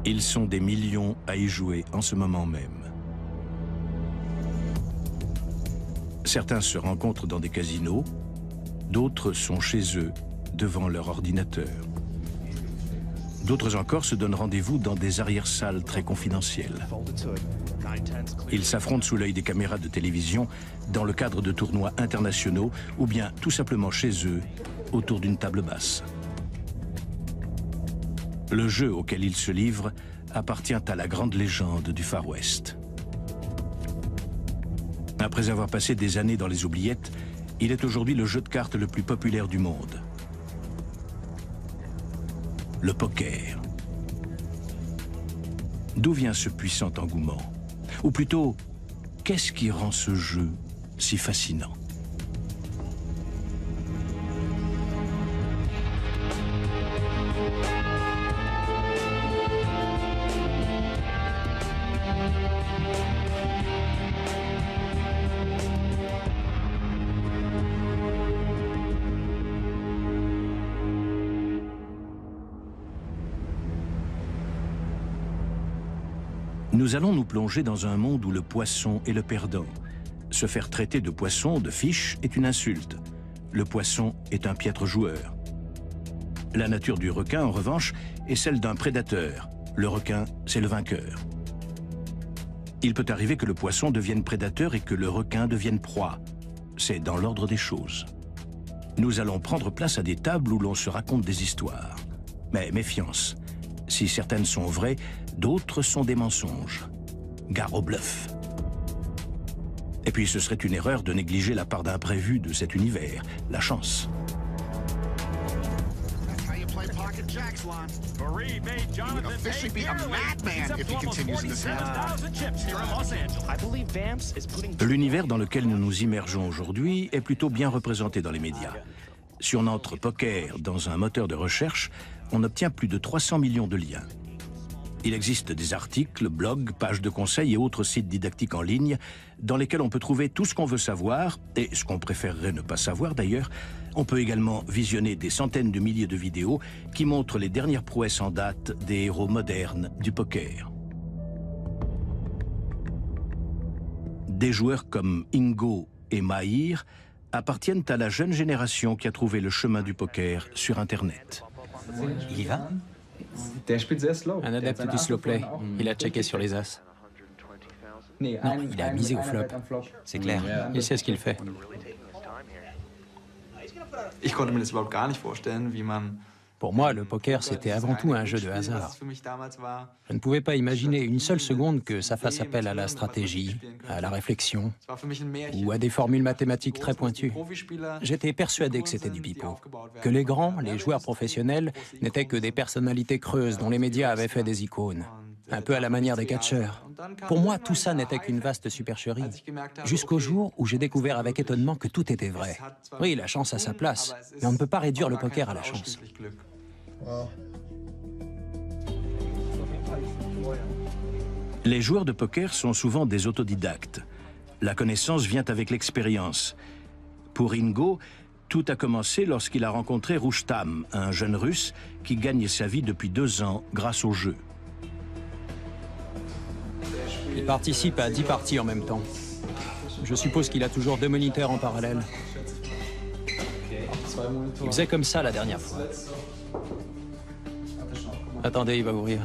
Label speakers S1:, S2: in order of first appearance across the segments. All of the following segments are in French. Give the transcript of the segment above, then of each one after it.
S1: Ils sont des millions à y jouer en ce moment même. Certains se rencontrent dans des casinos, d'autres sont chez eux, devant leur ordinateur. D'autres encore se donnent rendez-vous dans des arrière-salles très confidentielles. Ils s'affrontent sous l'œil des caméras de télévision dans le cadre de tournois internationaux ou bien tout simplement chez eux, autour d'une table basse. Le jeu auquel ils se livrent appartient à la grande légende du Far West. Après avoir passé des années dans les oubliettes, il est aujourd'hui le jeu de cartes le plus populaire du monde. Le poker. D'où vient ce puissant engouement? Ou plutôt, qu'est-ce qui rend ce jeu si fascinant? Nous allons nous plonger dans un monde où le poisson est le perdant. Se faire traiter de poisson, de fiche, est une insulte. Le poisson est un piètre joueur. La nature du requin, en revanche, est celle d'un prédateur. Le requin, c'est le vainqueur. Il peut arriver que le poisson devienne prédateur et que le requin devienne proie. C'est dans l'ordre des choses. Nous allons prendre place à des tables où l'on se raconte des histoires. Mais méfiance. Si certaines sont vraies, d'autres sont des mensonges. Gare au bluff. Et puis ce serait une erreur de négliger la part d'imprévu de cet univers, la chance. L'univers dans lequel nous nous immergeons aujourd'hui est plutôt bien représenté dans les médias. Si on entre poker dans un moteur de recherche, on obtient plus de 300 millions de liens. Il existe des articles, blogs, pages de conseils et autres sites didactiques en ligne dans lesquels on peut trouver tout ce qu'on veut savoir et ce qu'on préférerait ne pas savoir d'ailleurs. On peut également visionner des centaines de milliers de vidéos qui montrent les dernières prouesses en date des héros modernes du poker. Des joueurs comme Ingo et Mahir appartiennent à la jeune génération qui a trouvé le chemin du poker sur Internet.
S2: Il y va?
S3: Un adepte du slow play. Il a checké sur les as.
S2: Non, il a misé au flop. C'est clair.
S3: Il sait ce qu'il fait. Pour moi, le poker, c'était avant tout un jeu de hasard. Je ne pouvais pas imaginer une seule seconde que ça fasse appel à la stratégie, à la réflexion, ou à des formules mathématiques très pointues. J'étais persuadé que c'était du pipeau, que les grands, les joueurs professionnels, n'étaient que des personnalités creuses dont les médias avaient fait des icônes, un peu à la manière des catcheurs. Pour moi, tout ça n'était qu'une vaste supercherie, jusqu'au jour où j'ai découvert avec étonnement que tout était vrai. Oui, la chance a sa place, mais on ne peut pas réduire le poker à la chance.
S1: Les joueurs de poker sont souvent des autodidactes. La connaissance vient avec l'expérience. Pour Ingo, tout a commencé lorsqu'il a rencontré Rustam, un jeune Russe qui gagne sa vie depuis 2 ans grâce au jeu.
S3: Il participe à 10 parties en même temps. Je suppose qu'il a toujours 2 moniteurs en parallèle. Il faisait comme ça la dernière fois. Attendez, il va ouvrir.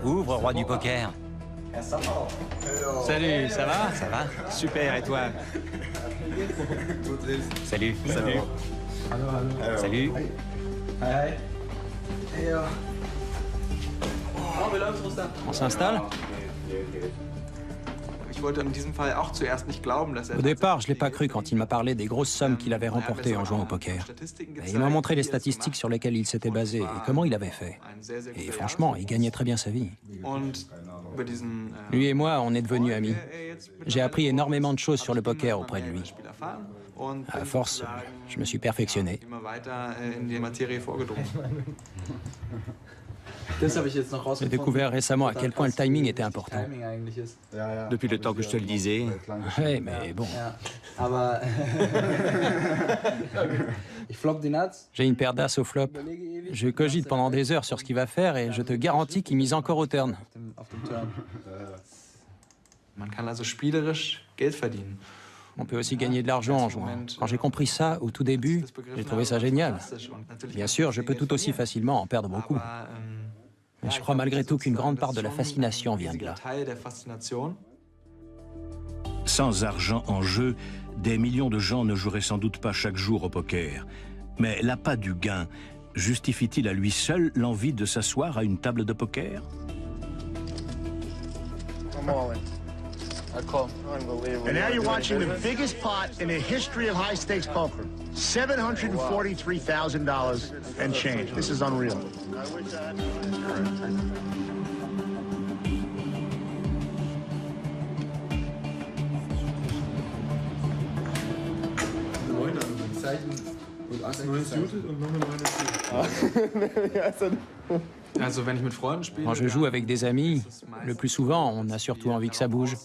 S2: Ouvre, roi du poker.
S3: Salut, ça va?
S2: Ça va?
S3: Super, et toi?
S2: Salut. Salut. Salut.
S3: On s'installe? Au départ, je ne l'ai pas cru quand il m'a parlé des grosses sommes qu'il avait remportées en jouant au poker. Il m'a montré les statistiques sur lesquelles il s'était basé et comment il avait fait. Et franchement, il gagnait très bien sa vie. Lui et moi, on est devenus amis. J'ai appris énormément de choses sur le poker auprès de lui. À force, je me suis perfectionné. J'ai découvert récemment à quel point le timing était important.
S2: Depuis le temps que je te le disais.
S3: Ouais, mais bon. J'ai une paire d'as au flop. Je cogite pendant des heures sur ce qu'il va faire et je te garantis qu'il mise encore au turn. On peut aussi gagner de l'argent en jouant. Quand j'ai compris ça au tout début, j'ai trouvé ça génial. Bien sûr, je peux tout aussi facilement en perdre beaucoup. Mais je crois malgré tout qu'une grande part de la fascination vient de là.
S1: Sans argent en jeu, des millions de gens ne joueraient sans doute pas chaque jour au poker. Mais l'appât du gain justifie-t-il à lui seul l'envie de s'asseoir à une table de poker?
S4: And now you're watching the biggest pot in the history of high-stakes poker. $743,000 and change. This is unreal.
S3: Quand je joue avec des amis, le plus souvent, on a surtout envie que ça bouge.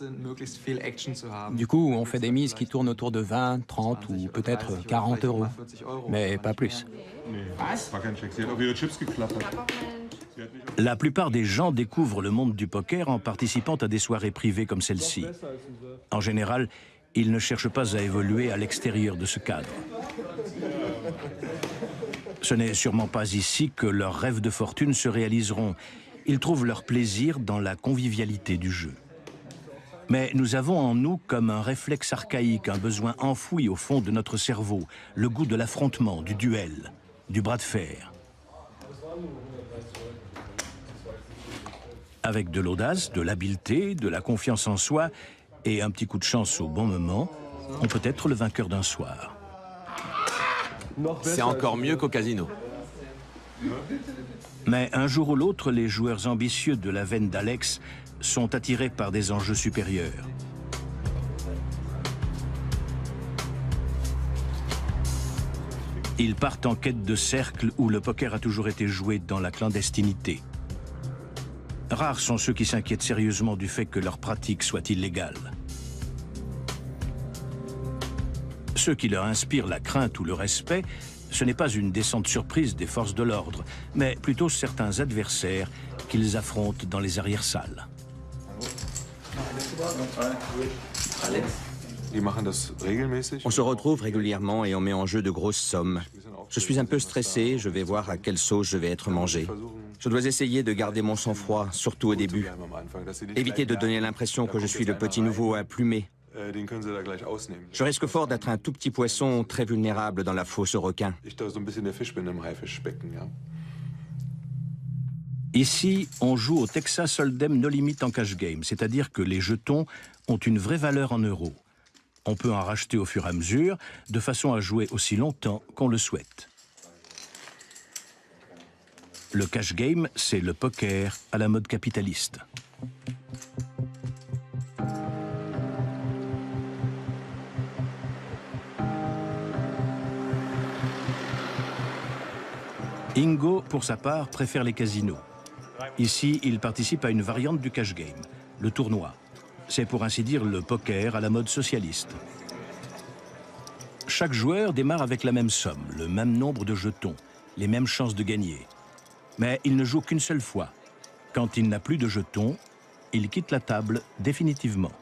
S3: Du coup, on fait des mises qui tournent autour de 20, 30 ou peut-être 40 euros. Mais pas plus.
S1: La plupart des gens découvrent le monde du poker en participant à des soirées privées comme celle-ci. En général, ils ne cherchent pas à évoluer à l'extérieur de ce cadre. Ce n'est sûrement pas ici que leurs rêves de fortune se réaliseront. Ils trouvent leur plaisir dans la convivialité du jeu. Mais nous avons en nous comme un réflexe archaïque, un besoin enfoui au fond de notre cerveau, le goût de l'affrontement, du duel, du bras de fer. Avec de l'audace, de l'habileté, de la confiance en soi et un petit coup de chance au bon moment, on peut être le vainqueur d'un soir.
S5: C'est encore mieux qu'au casino.
S1: Mais un jour ou l'autre, les joueurs ambitieux de la veine d'Alex sont attirés par des enjeux supérieurs. Ils partent en quête de cercles où le poker a toujours été joué dans la clandestinité. Rares sont ceux qui s'inquiètent sérieusement du fait que leur pratique soit illégale. Ceux qui leur inspirent la crainte ou le respect, ce n'est pas une descente surprise des forces de l'ordre, mais plutôt certains adversaires qu'ils affrontent dans les arrière-salles.
S6: On se retrouve régulièrement et on met en jeu de grosses sommes. Je suis un peu stressé, je vais voir à quelle sauce je vais être mangé. Je dois essayer de garder mon sang-froid, surtout au début. Éviter de donner l'impression que je suis le petit nouveau à plumer. Je risque fort d'être un tout petit poisson très vulnérable dans la fosse aux requins.
S1: Ici, on joue au Texas Hold'em No Limit en cash game, c'est-à-dire que les jetons ont une vraie valeur en euros. On peut en racheter au fur et à mesure, de façon à jouer aussi longtemps qu'on le souhaite. Le cash game, c'est le poker à la mode capitaliste. Ingo, pour sa part, préfère les casinos. Ici, il participe à une variante du cash game, le tournoi. C'est pour ainsi dire le poker à la mode socialiste. Chaque joueur démarre avec la même somme, le même nombre de jetons, les mêmes chances de gagner. Mais il ne joue qu'une seule fois. Quand il n'a plus de jetons, il quitte la table définitivement.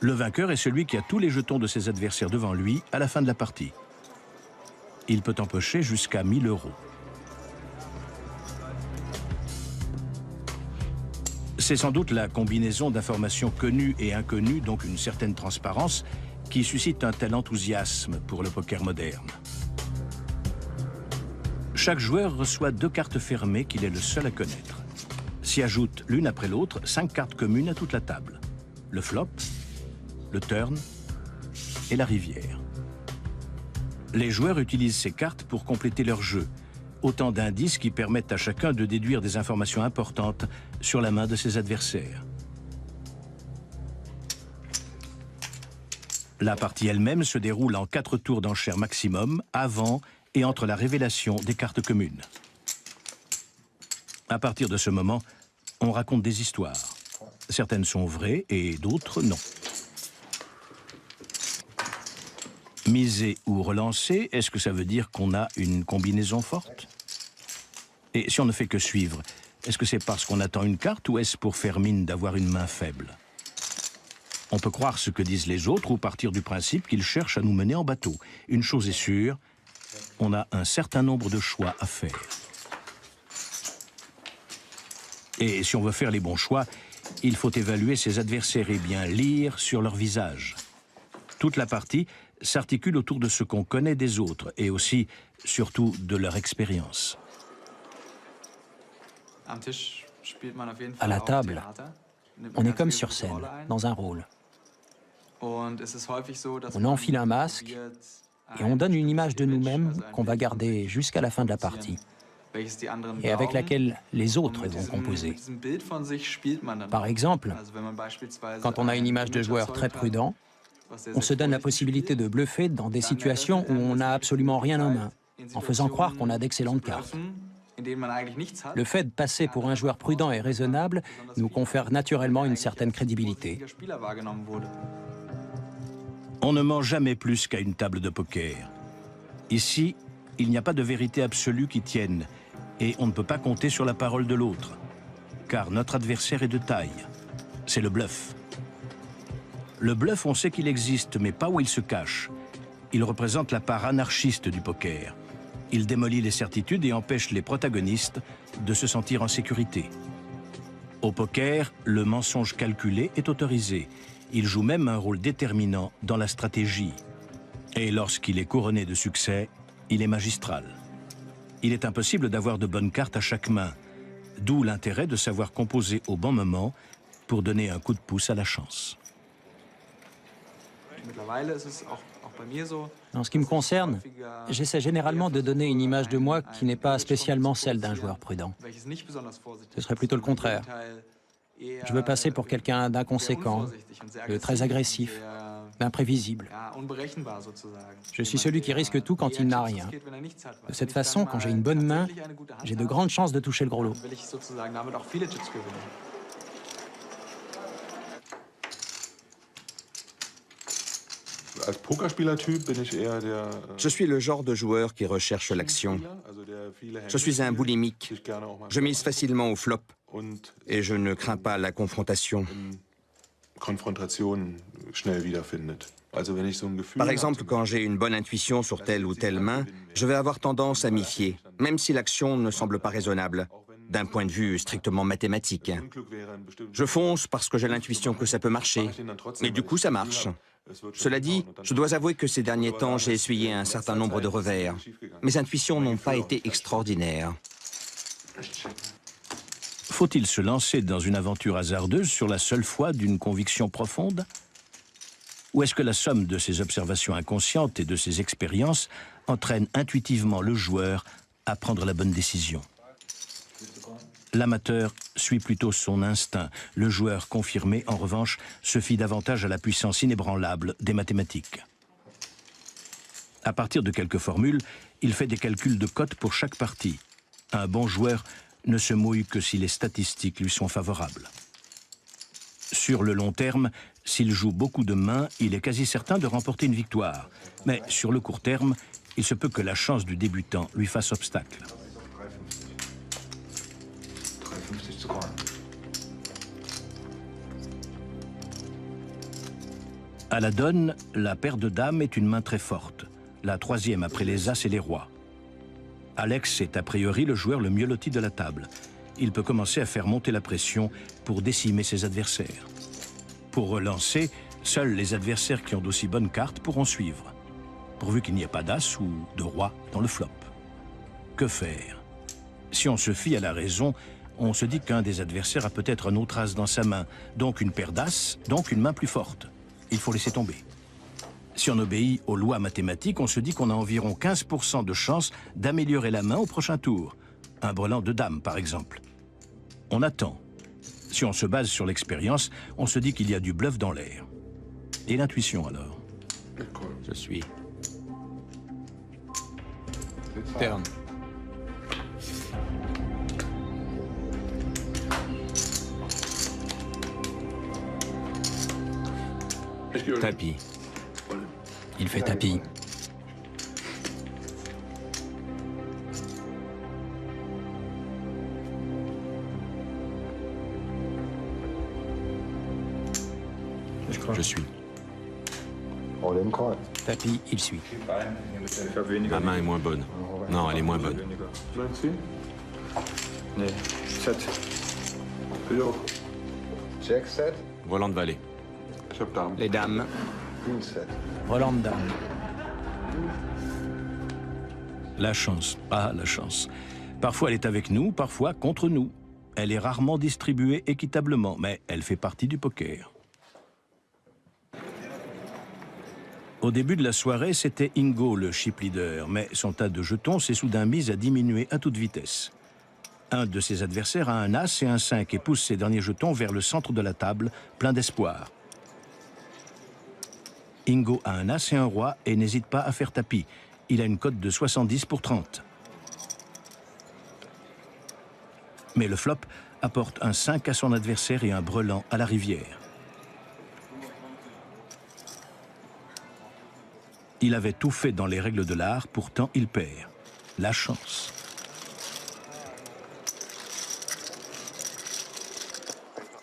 S1: Le vainqueur est celui qui a tous les jetons de ses adversaires devant lui à la fin de la partie. Il peut empocher jusqu'à 1000 euros. C'est sans doute la combinaison d'informations connues et inconnues, donc une certaine transparence, qui suscite un tel enthousiasme pour le poker moderne. Chaque joueur reçoit 2 cartes fermées qu'il est le seul à connaître. S'y ajoutent l'une après l'autre 5 cartes communes à toute la table. Le flop, le turn et la rivière. Les joueurs utilisent ces cartes pour compléter leur jeu. Autant d'indices qui permettent à chacun de déduire des informations importantes sur la main de ses adversaires. La partie elle-même se déroule en 4 tours d'enchères maximum, avant et entre la révélation des cartes communes. À partir de ce moment, on raconte des histoires. Certaines sont vraies et d'autres non. Miser ou relancer, est-ce que ça veut dire qu'on a une combinaison forte? Et si on ne fait que suivre, est-ce que c'est parce qu'on attend une carte ou est-ce pour faire mine d'avoir une main faible? On peut croire ce que disent les autres ou partir du principe qu'ils cherchent à nous mener en bateau. Une chose est sûre, on a un certain nombre de choix à faire. Et si on veut faire les bons choix, il faut évaluer ses adversaires et bien lire sur leur visage. Toute la partie s'articule autour de ce qu'on connaît des autres et aussi, surtout, de leur expérience.
S3: À la table, on est comme sur scène, dans un rôle. On enfile un masque et on donne une image de nous-mêmes qu'on va garder jusqu'à la fin de la partie et avec laquelle les autres vont composer. Par exemple, quand on a une image de joueur très prudent, on se donne la possibilité de bluffer dans des situations où on n'a absolument rien en main, en faisant croire qu'on a d'excellentes cartes. Le fait de passer pour un joueur prudent et raisonnable nous confère naturellement une certaine crédibilité.
S1: On ne ment jamais plus qu'à une table de poker. Ici, il n'y a pas de vérité absolue qui tienne, et on ne peut pas compter sur la parole de l'autre, car notre adversaire est de taille. C'est le bluff. Le bluff, on sait qu'il existe, mais pas où il se cache. Il représente la part anarchiste du poker. Il démolit les certitudes et empêche les protagonistes de se sentir en sécurité. Au poker, le mensonge calculé est autorisé. Il joue même un rôle déterminant dans la stratégie. Et lorsqu'il est couronné de succès, il est magistral. Il est impossible d'avoir de bonnes cartes à chaque main, d'où l'intérêt de savoir composer au bon moment pour donner un coup de pouce à la chance.
S3: En ce qui me concerne, j'essaie généralement de donner une image de moi qui n'est pas spécialement celle d'un joueur prudent. Ce serait plutôt le contraire. Je veux passer pour quelqu'un d'inconséquent, de très agressif, d'imprévisible. Je suis celui qui risque tout quand il n'a rien. De cette façon, quand j'ai une bonne main, j'ai de grandes chances de toucher le gros lot.
S6: Je suis le genre de joueur qui recherche l'action. Je suis un boulimique. Je mise facilement au flop et je ne crains pas la confrontation. Par exemple, quand j'ai une bonne intuition sur telle ou telle main, je vais avoir tendance à m'y fier, même si l'action ne semble pas raisonnable, d'un point de vue strictement mathématique. Je fonce parce que j'ai l'intuition que ça peut marcher, et du coup ça marche. Cela dit, je dois avouer que ces derniers temps, j'ai essuyé un certain nombre de revers. Mes intuitions n'ont pas été extraordinaires.
S1: Faut-il se lancer dans une aventure hasardeuse sur la seule foi d'une conviction profonde? Ou est-ce que la somme de ses observations inconscientes et de ses expériences entraîne intuitivement le joueur à prendre la bonne décision? L'amateur suit plutôt son instinct. Le joueur confirmé, en revanche, se fie davantage à la puissance inébranlable des mathématiques. À partir de quelques formules, il fait des calculs de cotes pour chaque partie. Un bon joueur ne se mouille que si les statistiques lui sont favorables. Sur le long terme, s'il joue beaucoup de mains, il est quasi certain de remporter une victoire. Mais sur le court terme, il se peut que la chance du débutant lui fasse obstacle. À la donne, la paire de dames est une main très forte, la troisième après les as et les rois. Alex est a priori le joueur le mieux loti de la table. Il peut commencer à faire monter la pression pour décimer ses adversaires. Pour relancer, seuls les adversaires qui ont d'aussi bonnes cartes pourront suivre, pourvu qu'il n'y ait pas d'as ou de roi dans le flop. Que faire? Si on se fie à la raison, on se dit qu'un des adversaires a peut-être un autre as dans sa main, donc une paire d'as, donc une main plus forte. Il faut laisser tomber. Si on obéit aux lois mathématiques, on se dit qu'on a environ 15% de chance d'améliorer la main au prochain tour. Un brelan de dame, par exemple. On attend. Si on se base sur l'expérience, on se dit qu'il y a du bluff dans l'air. Et l'intuition, alors?
S3: Je suis. Turn.
S6: Tapis.
S3: Il fait tapis.
S5: Je suis.
S3: Tapis, il suit.
S5: Ma main est moins bonne. Non, elle est moins bonne. Volant de valet.
S6: Les dames.
S3: Roland de dame.
S1: La chance, ah la chance. Parfois elle est avec nous, parfois contre nous. Elle est rarement distribuée équitablement, mais elle fait partie du poker. Au début de la soirée, c'était Ingo le chip leader, mais son tas de jetons s'est soudain mis à diminuer à toute vitesse. Un de ses adversaires a un as et un 5 et pousse ses derniers jetons vers le centre de la table, plein d'espoir. Ingo a un as et un roi et n'hésite pas à faire tapis. Il a une cote de 70 pour 30. Mais le flop apporte un 5 à son adversaire et un brelan à la rivière. Il avait tout fait dans les règles de l'art, pourtant il perd. La chance.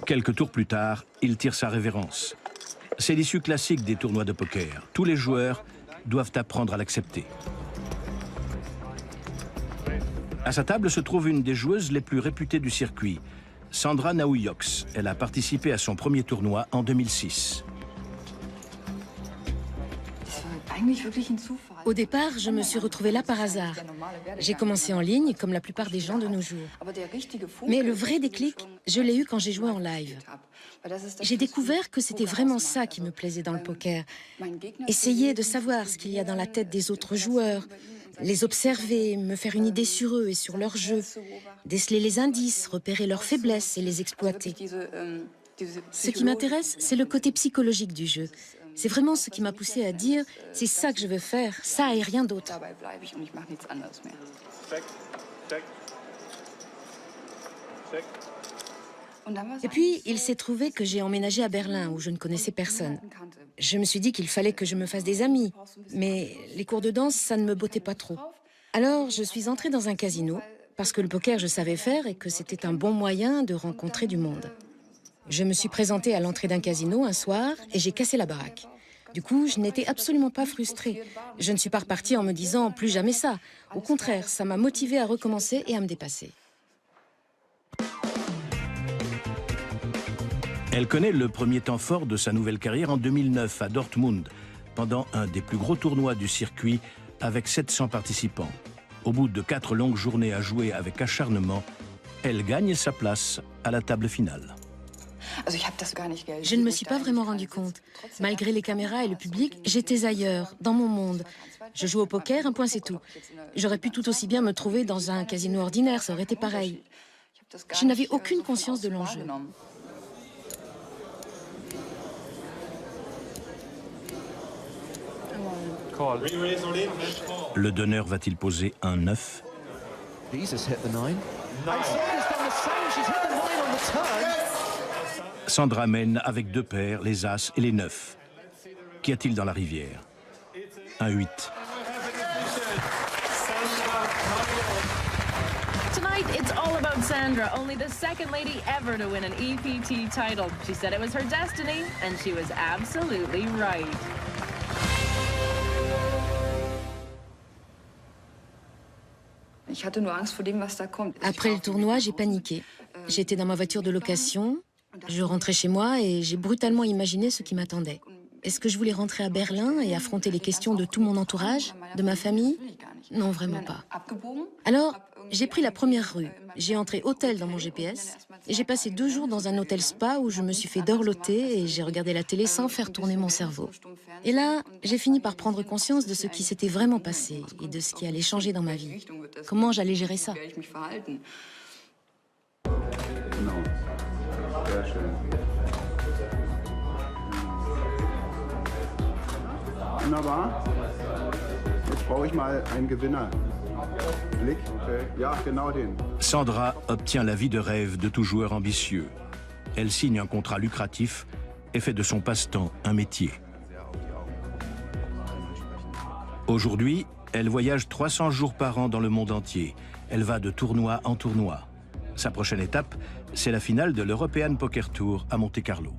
S1: Quelques tours plus tard, il tire sa révérence. C'est l'issue classique des tournois de poker. Tous les joueurs doivent apprendre à l'accepter. À sa table se trouve une des joueuses les plus réputées du circuit, Sandra Naujoks. Elle a participé à son premier tournoi en 2006.
S7: Au départ, je me suis retrouvée là par hasard. J'ai commencé en ligne, comme la plupart des gens de nos jours. Mais le vrai déclic, je l'ai eu quand j'ai joué en live. J'ai découvert que c'était vraiment ça qui me plaisait dans le poker. Essayer de savoir ce qu'il y a dans la tête des autres joueurs, les observer, me faire une idée sur eux et sur leur jeu, déceler les indices, repérer leurs faiblesses et les exploiter. Ce qui m'intéresse, c'est le côté psychologique du jeu. C'est vraiment ce qui m'a poussé à dire « c'est ça que je veux faire, ça et rien d'autre ». Et puis, il s'est trouvé que j'ai emménagé à Berlin, où je ne connaissais personne. Je me suis dit qu'il fallait que je me fasse des amis, mais les cours de danse, ça ne me bottait pas trop. Alors, je suis entrée dans un casino, parce que le poker, je savais faire et que c'était un bon moyen de rencontrer du monde. Je me suis présentée à l'entrée d'un casino un soir et j'ai cassé la baraque. Du coup, je n'étais absolument pas frustrée. Je ne suis pas repartie en me disant « plus jamais ça ». Au contraire, ça m'a motivée à recommencer et à me dépasser.
S1: Elle connaît le premier temps fort de sa nouvelle carrière en 2009 à Dortmund, pendant un des plus gros tournois du circuit avec 700 participants. Au bout de 4 longues journées à jouer avec acharnement, elle gagne sa place à la table finale.
S7: Je ne me suis pas vraiment rendu compte. Malgré les caméras et le public, j'étais ailleurs, dans mon monde. Je joue au poker, un point c'est tout. J'aurais pu tout aussi bien me trouver dans un casino ordinaire, ça aurait été pareil. Je n'avais aucune conscience de l'enjeu.
S1: Le donneur va-t-il poser un 9? Sandra mène avec 2 paires, les As et les 9. Qu'y a-t-il dans la rivière? Un 8.
S8: Tonight, it's all about Sandra, only the second lady ever to win an EPT title. She said it was her destiny, and she was absolutely right.
S7: Après le tournoi, j'ai paniqué. J'étais dans ma voiture de location, je rentrais chez moi et j'ai brutalement imaginé ce qui m'attendait. Est-ce que je voulais rentrer à Berlin et affronter les questions de tout mon entourage, de ma famille? Non, vraiment pas. Alors, j'ai pris la première rue. J'ai entré hôtel dans mon GPS et j'ai passé 2 jours dans un hôtel spa où je me suis fait dorloter et j'ai regardé la télé sans faire tourner mon cerveau. Et là, j'ai fini par prendre conscience de ce qui s'était vraiment passé et de ce qui allait changer dans ma vie. Comment j'allais gérer ça?
S9: Wunderbar. Jetzt brauche ich mal einen Gewinner. Blick, ja, genau den.
S1: Sandra obtient la vie de rêve de tout joueur ambitieux. Elle signe un contrat lucratif et fait de son passe-temps un métier. Aujourd'hui, elle voyage 300 jours par an dans le monde entier. Elle va de tournoi en tournoi. Sa prochaine étape, c'est la finale de l'European Poker Tour à Monte-Carlo.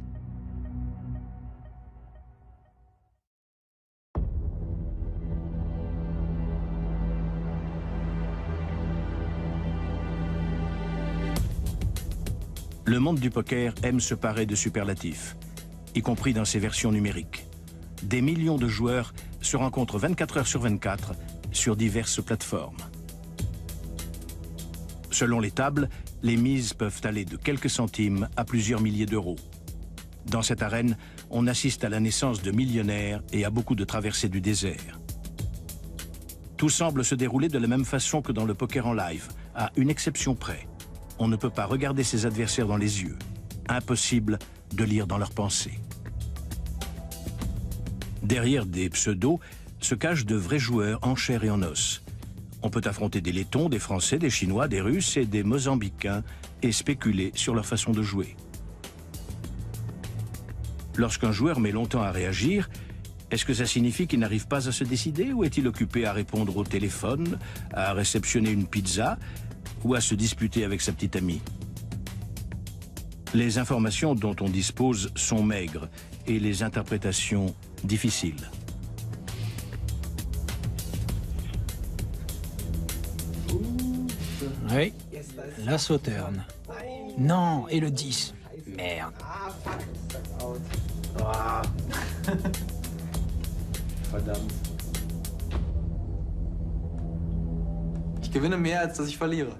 S1: Le monde du poker aime se parer de superlatifs, y compris dans ses versions numériques. Des millions de joueurs se rencontrent 24 heures sur 24 sur diverses plateformes. Selon les tables, les mises peuvent aller de quelques centimes à plusieurs milliers d'euros. Dans cette arène, on assiste à la naissance de millionnaires et à beaucoup de traversées du désert. Tout semble se dérouler de la même façon que dans le poker en live, à une exception près. On ne peut pas regarder ses adversaires dans les yeux. Impossible de lire dans leurs pensées. Derrière des pseudos se cachent de vrais joueurs en chair et en os. On peut affronter des Lettons, des Français, des Chinois, des Russes et des Mozambicains et spéculer sur leur façon de jouer. Lorsqu'un joueur met longtemps à réagir, est-ce que ça signifie qu'il n'arrive pas à se décider ou est-il occupé à répondre au téléphone, à réceptionner une pizza ou à se disputer avec sa petite amie? Les informations dont on dispose sont maigres et les interprétations difficiles.
S3: Oui, la sauterne. Non, et le 10. Merde.
S2: Verdammt.
S10: Ich gewinne mehr, als dass ich verliere.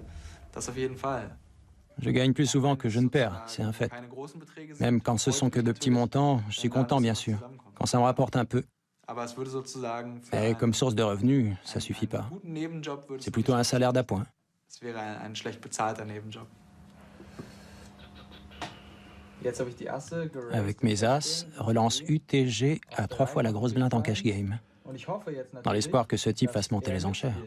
S10: Das auf jeden Fall.
S3: Je gagne plus souvent que je ne perds, c'est un fait. Même quand ce sont que de petits montants, je suis content, bien sûr. Quand ça me rapporte un peu. Mais comme source de revenus, ça suffit pas. C'est plutôt un salaire d'appoint. Avec mes as, relance UTG à 3 fois la grosse blinde en cash game. Dans l'espoir que ce type fasse monter les enchères.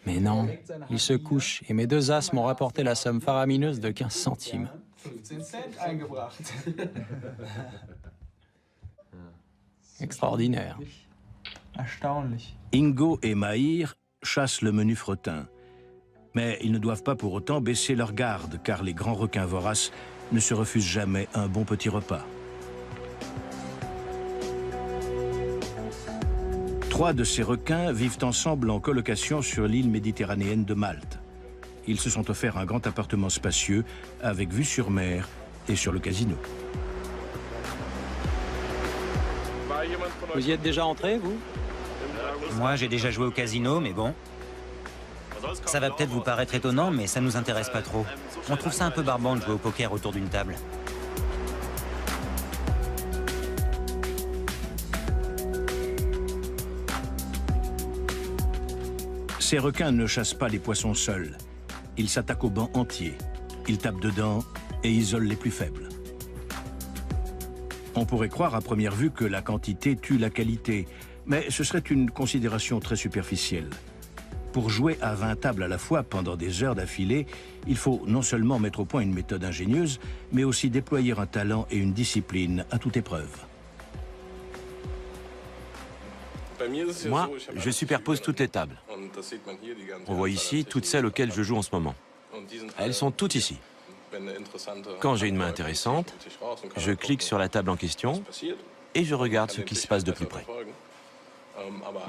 S3: Mais non, il se couche et mes 2 as m'ont rapporté la somme faramineuse de 15 centimes. Extraordinaire.
S1: Ingo et Mahir chassent le menu fretin. Mais ils ne doivent pas pour autant baisser leur garde, car les grands requins voraces ne se refusent jamais un bon petit repas. 3 de ces requins vivent ensemble en colocation sur l'île méditerranéenne de Malte. Ils se sont offerts un grand appartement spacieux avec vue sur mer et sur le casino.
S3: Vous y êtes déjà entré, vous?
S11: Moi, j'ai déjà joué au casino, mais bon. Ça va peut-être vous paraître étonnant, mais ça nous intéresse pas trop. On trouve ça un peu barbant de jouer au poker autour d'une table.
S1: Ces requins ne chassent pas les poissons seuls. Ils s'attaquent au banc entier. Ils tapent dedans et isolent les plus faibles. On pourrait croire à première vue que la quantité tue la qualité, mais ce serait une considération très superficielle. Pour jouer à 20 tables à la fois pendant des heures d'affilée, il faut non seulement mettre au point une méthode ingénieuse, mais aussi déployer un talent et une discipline à toute épreuve.
S5: Moi, je superpose toutes les tables. On voit ici toutes celles auxquelles je joue en ce moment. Elles sont toutes ici. Quand j'ai une main intéressante, je clique sur la table en question et je regarde ce qui se passe de plus près.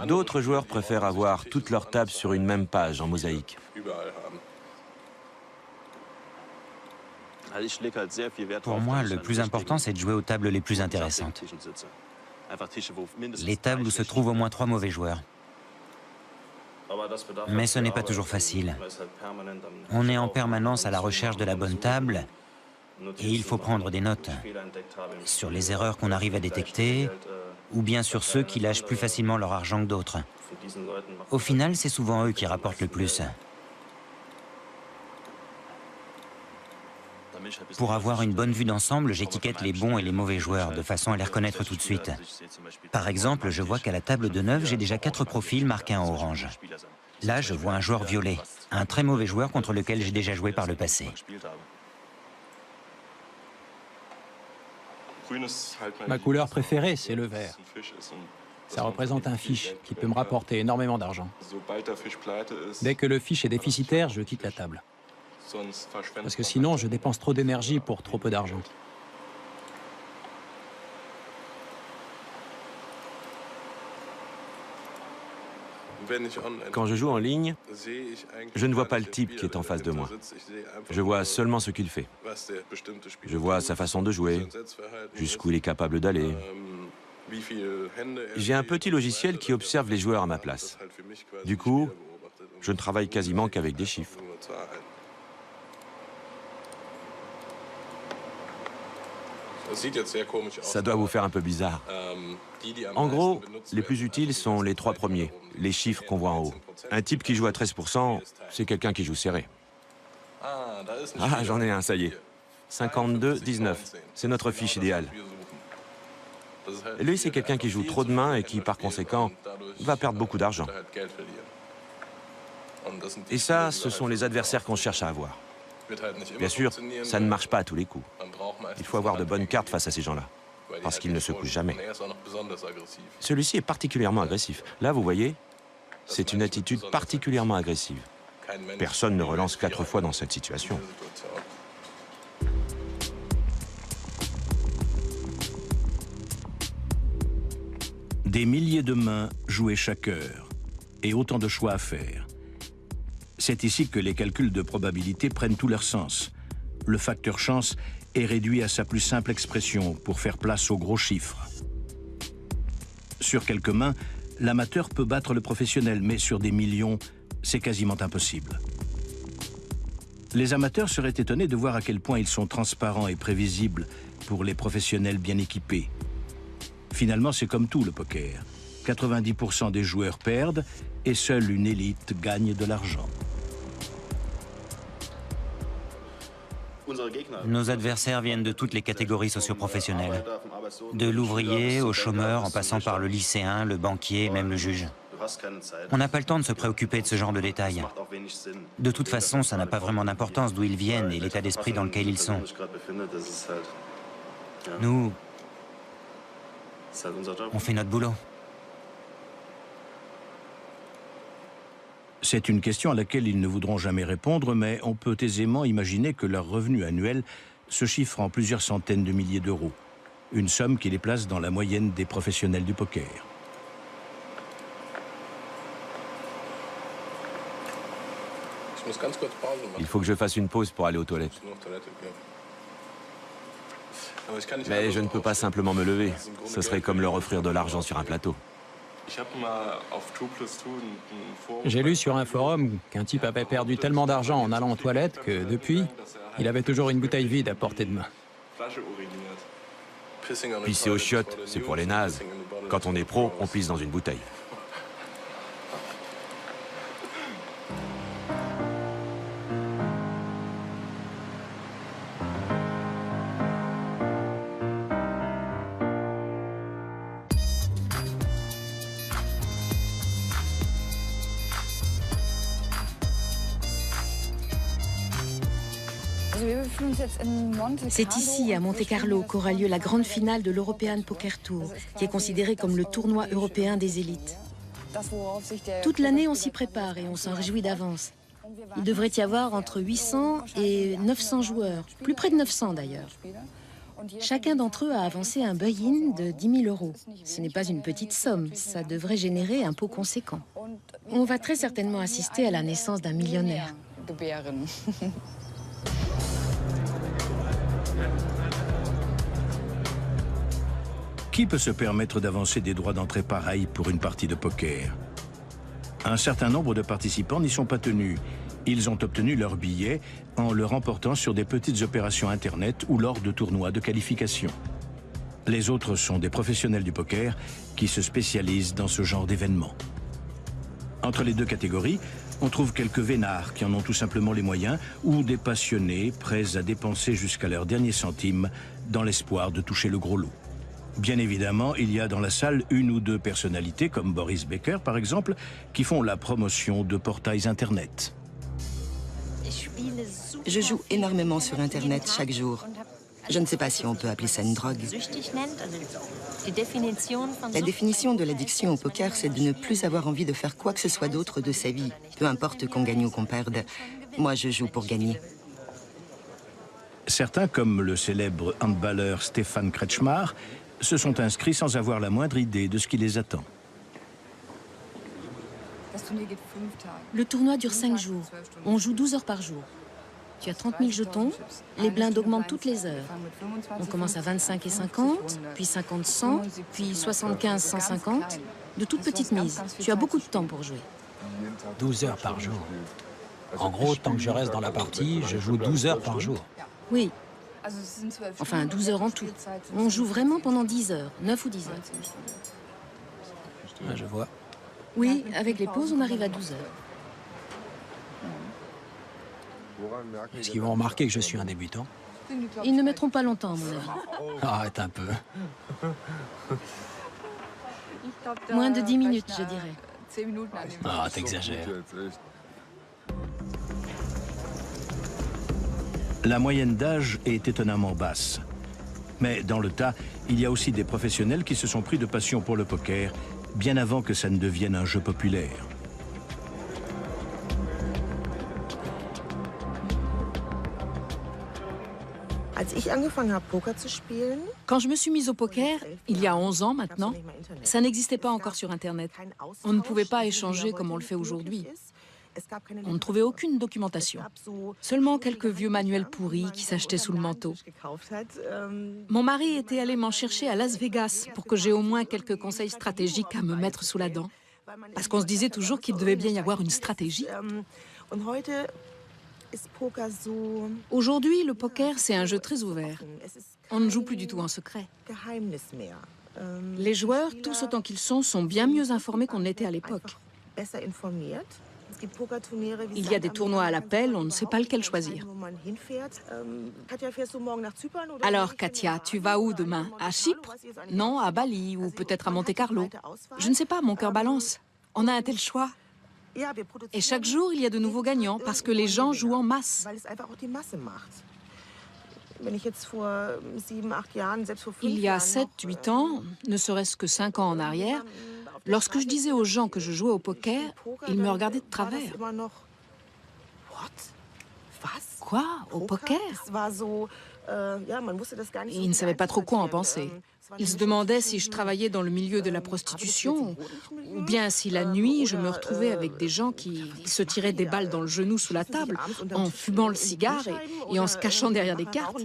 S5: D'autres joueurs préfèrent avoir toutes leurs tables sur une même page en mosaïque.
S11: Pour moi, le plus important, c'est de jouer aux tables les plus intéressantes. Les tables où se trouvent au moins 3 mauvais joueurs. Mais ce n'est pas toujours facile. On est en permanence à la recherche de la bonne table et il faut prendre des notes sur les erreurs qu'on arrive à détecter ou bien sur ceux qui lâchent plus facilement leur argent que d'autres. Au final, c'est souvent eux qui rapportent le plus. Pour avoir une bonne vue d'ensemble, j'étiquette les bons et les mauvais joueurs, de façon à les reconnaître tout de suite. Par exemple, je vois qu'à la table de 9, j'ai déjà 4 profils marqués en orange. Là, je vois un joueur violet, un très mauvais joueur contre lequel j'ai déjà joué par le passé.
S3: Ma couleur préférée, c'est le vert. Ça représente un fish qui peut me rapporter énormément d'argent. Dès que le fish est déficitaire, je quitte la table. Parce que sinon, je dépense trop d'énergie pour trop peu d'argent.
S5: Quand je joue en ligne, je ne vois pas le type qui est en face de moi. Je vois seulement ce qu'il fait. Je vois sa façon de jouer, jusqu'où il est capable d'aller. J'ai un petit logiciel qui observe les joueurs à ma place. Du coup, je ne travaille quasiment qu'avec des chiffres. Ça doit vous faire un peu bizarre. En gros, les plus utiles sont les 3 premiers, les chiffres qu'on voit en haut. Un type qui joue à 13%, c'est quelqu'un qui joue serré. Ah, j'en ai un, ça y est. 52-19, c'est notre fiche idéale. Lui, c'est quelqu'un qui joue trop de mains et qui, par conséquent, va perdre beaucoup d'argent. Et ça, ce sont les adversaires qu'on cherche à avoir. Bien sûr, ça ne marche pas à tous les coups. Il faut avoir de bonnes cartes face à ces gens-là, parce qu'ils ne se couchent jamais. Celui-ci est particulièrement agressif. Là, vous voyez, c'est une attitude particulièrement agressive. Personne ne relance 4 fois dans cette situation.
S1: Des milliers de mains jouées chaque heure, et autant de choix à faire. C'est ici que les calculs de probabilité prennent tout leur sens. Le facteur chance est réduit à sa plus simple expression pour faire place aux gros chiffres. Sur quelques mains, l'amateur peut battre le professionnel, mais sur des millions, c'est quasiment impossible. Les amateurs seraient étonnés de voir à quel point ils sont transparents et prévisibles pour les professionnels bien équipés. Finalement, c'est comme tout le poker. 90% des joueurs perdent et seule une élite gagne de l'argent.
S11: Nos adversaires viennent de toutes les catégories socio-professionnelles. De l'ouvrier au chômeur, en passant par le lycéen, le banquier, même le juge. On n'a pas le temps de se préoccuper de ce genre de détails. De toute façon, ça n'a pas vraiment d'importance d'où ils viennent et l'état d'esprit dans lequel ils sont. Nous, on fait notre boulot.
S1: C'est une question à laquelle ils ne voudront jamais répondre, mais on peut aisément imaginer que leur revenu annuel se chiffre en plusieurs centaines de milliers d'euros. Une somme qui les place dans la moyenne des professionnels du poker.
S5: Il faut que je fasse une pause pour aller aux toilettes. Mais je ne peux pas simplement me lever. Ce serait comme leur offrir de l'argent sur un plateau.
S3: J'ai lu sur un forum qu'un type avait perdu tellement d'argent en allant aux toilettes que, depuis, il avait toujours une bouteille vide à portée de main.
S5: Pisser aux chiottes, c'est pour les nazes. Quand on est pro, on pisse dans une bouteille.
S7: C'est ici, à Monte-Carlo, qu'aura lieu la grande finale de l'European Poker Tour, qui est considéré comme le tournoi européen des élites. Toute l'année, on s'y prépare et on s'en réjouit d'avance. Il devrait y avoir entre 800 et 900 joueurs, plus près de 900 d'ailleurs. Chacun d'entre eux a avancé un buy-in de 10 000 euros. Ce n'est pas une petite somme, ça devrait générer un pot conséquent. On va très certainement assister à la naissance d'un millionnaire.
S1: Qui peut se permettre d'avancer des droits d'entrée pareils pour une partie de poker? Un certain nombre de participants n'y sont pas tenus. Ils ont obtenu leur billet en le remportant sur des petites opérations Internet ou lors de tournois de qualification. Les autres sont des professionnels du poker qui se spécialisent dans ce genre d'événements. Entre les deux catégories, on trouve quelques vénards qui en ont tout simplement les moyens ou des passionnés prêts à dépenser jusqu'à leur dernier centime dans l'espoir de toucher le gros lot. Bien évidemment, il y a dans la salle une ou deux personnalités, comme Boris Becker par exemple, qui font la promotion de portails Internet.
S12: Je joue énormément sur Internet chaque jour. Je ne sais pas si on peut appeler ça une drogue. La définition de l'addiction au poker, c'est de ne plus avoir envie de faire quoi que ce soit d'autre de sa vie, peu importe qu'on gagne ou qu'on perde. Moi, je joue pour gagner.
S1: Certains, comme le célèbre handballeur Stefan Kretschmar, se sont inscrits sans avoir la moindre idée de ce qui les attend.
S7: Le tournoi dure 5 jours. On joue 12 heures par jour. Tu as 30 000 jetons. Les blindes augmentent toutes les heures. On commence à 25 et 50, puis 50, 100, puis 75, 150. De toutes petites mises. Tu as beaucoup de temps pour jouer.
S3: 12 heures par jour. En gros, tant que je reste dans la partie, je joue 12 heures par jour.
S7: Oui. Enfin, 12 heures en tout. On joue vraiment pendant 10 heures, 9 ou 10 heures.
S3: Ah, je vois.
S7: Oui, avec les pauses, on arrive à 12 heures.
S3: Est-ce qu'ils vont remarquer que je suis un débutant?
S7: Ils ne mettront pas longtemps, à mon avis.
S3: Arrête un peu.
S7: Moins de 10 minutes, je dirais.
S3: Ah, t'exagères.
S1: La moyenne d'âge est étonnamment basse. Mais dans le tas, il y a aussi des professionnels qui se sont pris de passion pour le poker, bien avant que ça ne devienne un jeu populaire.
S13: Quand je me suis mise au poker, il y a 11 ans maintenant, ça n'existait pas encore sur Internet. On ne pouvait pas échanger comme on le fait aujourd'hui. On ne trouvait aucune documentation. Seulement quelques vieux manuels pourris qui s'achetaient sous le manteau. Mon mari était allé m'en chercher à Las Vegas pour que j'aie au moins quelques conseils stratégiques à me mettre sous la dent. Parce qu'on se disait toujours qu'il devait bien y avoir une stratégie. Aujourd'hui, le poker, c'est un jeu très ouvert. On ne joue plus du tout en secret. Les joueurs, tous autant qu'ils sont bien mieux informés qu'on l'était à l'époque. Il y a des tournois à l'appel, on ne sait pas lequel choisir. Alors, Katia, tu vas où demain? À Chypre? Non, à Bali ou peut-être à Monte-Carlo. Je ne sais pas, mon cœur balance. On a un tel choix. Et chaque jour, il y a de nouveaux gagnants parce que les gens jouent en masse. Il y a 7-8 ans, ne serait-ce que 5 ans en arrière, lorsque je disais aux gens que je jouais au poker, ils me regardaient de travers. Quoi? Au poker? Et ils ne savaient pas trop quoi en penser. Ils se demandaient si je travaillais dans le milieu de la prostitution, ou bien si la nuit, je me retrouvais avec des gens qui se tiraient des balles dans le genou sous la table, en fumant le cigare et en se cachant derrière des cartes.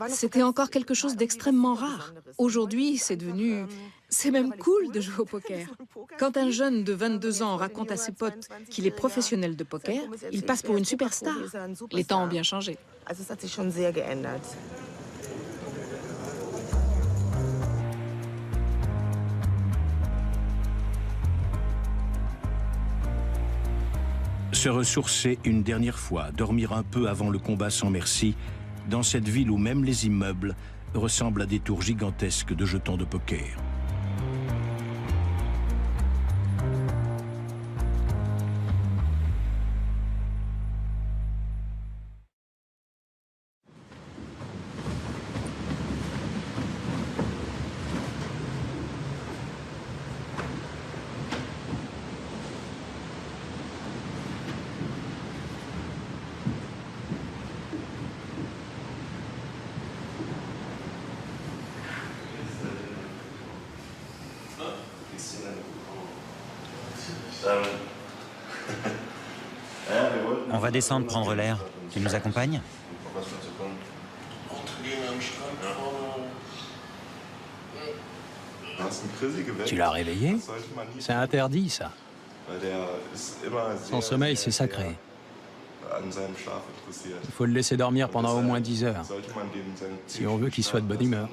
S13: C'était encore quelque chose d'extrêmement rare. Aujourd'hui, c'est devenu... C'est même cool de jouer au poker. Quand un jeune de 22 ans raconte à ses potes qu'il est professionnel de poker, il passe pour une superstar. Les temps ont bien changé.
S1: Se ressourcer une dernière fois, dormir un peu avant le combat sans merci, dans cette ville où même les immeubles ressemblent à des tours gigantesques de jetons de poker.
S11: On va descendre prendre l'air. Tu nous accompagnes?
S3: Tu l'as réveillé? C'est interdit, ça. Son sommeil, c'est sacré. Il faut le laisser dormir pendant au moins 10 heures, si on veut qu'il soit de bonne humeur.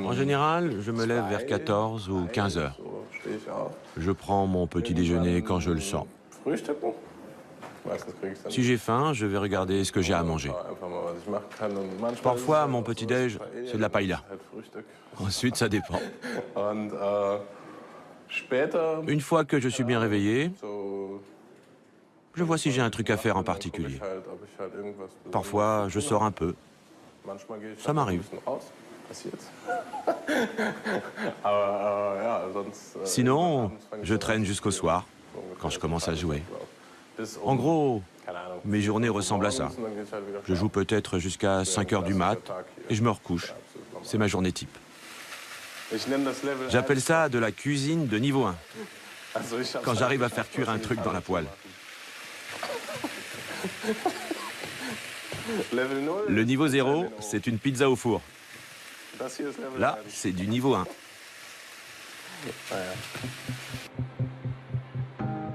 S5: En général, je me lève vers 14 ou 15 heures. Je prends mon petit déjeuner quand je le sens. Si j'ai faim, je vais regarder ce que j'ai à manger. Parfois, mon petit-déj, c'est de la paella. Ensuite, ça dépend. Une fois que je suis bien réveillé, je vois si j'ai un truc à faire en particulier. Parfois, je sors un peu. Ça m'arrive. Sinon, je traîne jusqu'au soir, quand je commence à jouer. En gros, mes journées ressemblent à ça. Je joue peut-être jusqu'à 5 heures du mat et je me recouche. C'est ma journée type. J'appelle ça de la cuisine de niveau 1. Quand j'arrive à faire cuire un truc dans la poêle. Le niveau 0, c'est une pizza au four. Là, c'est du niveau 1.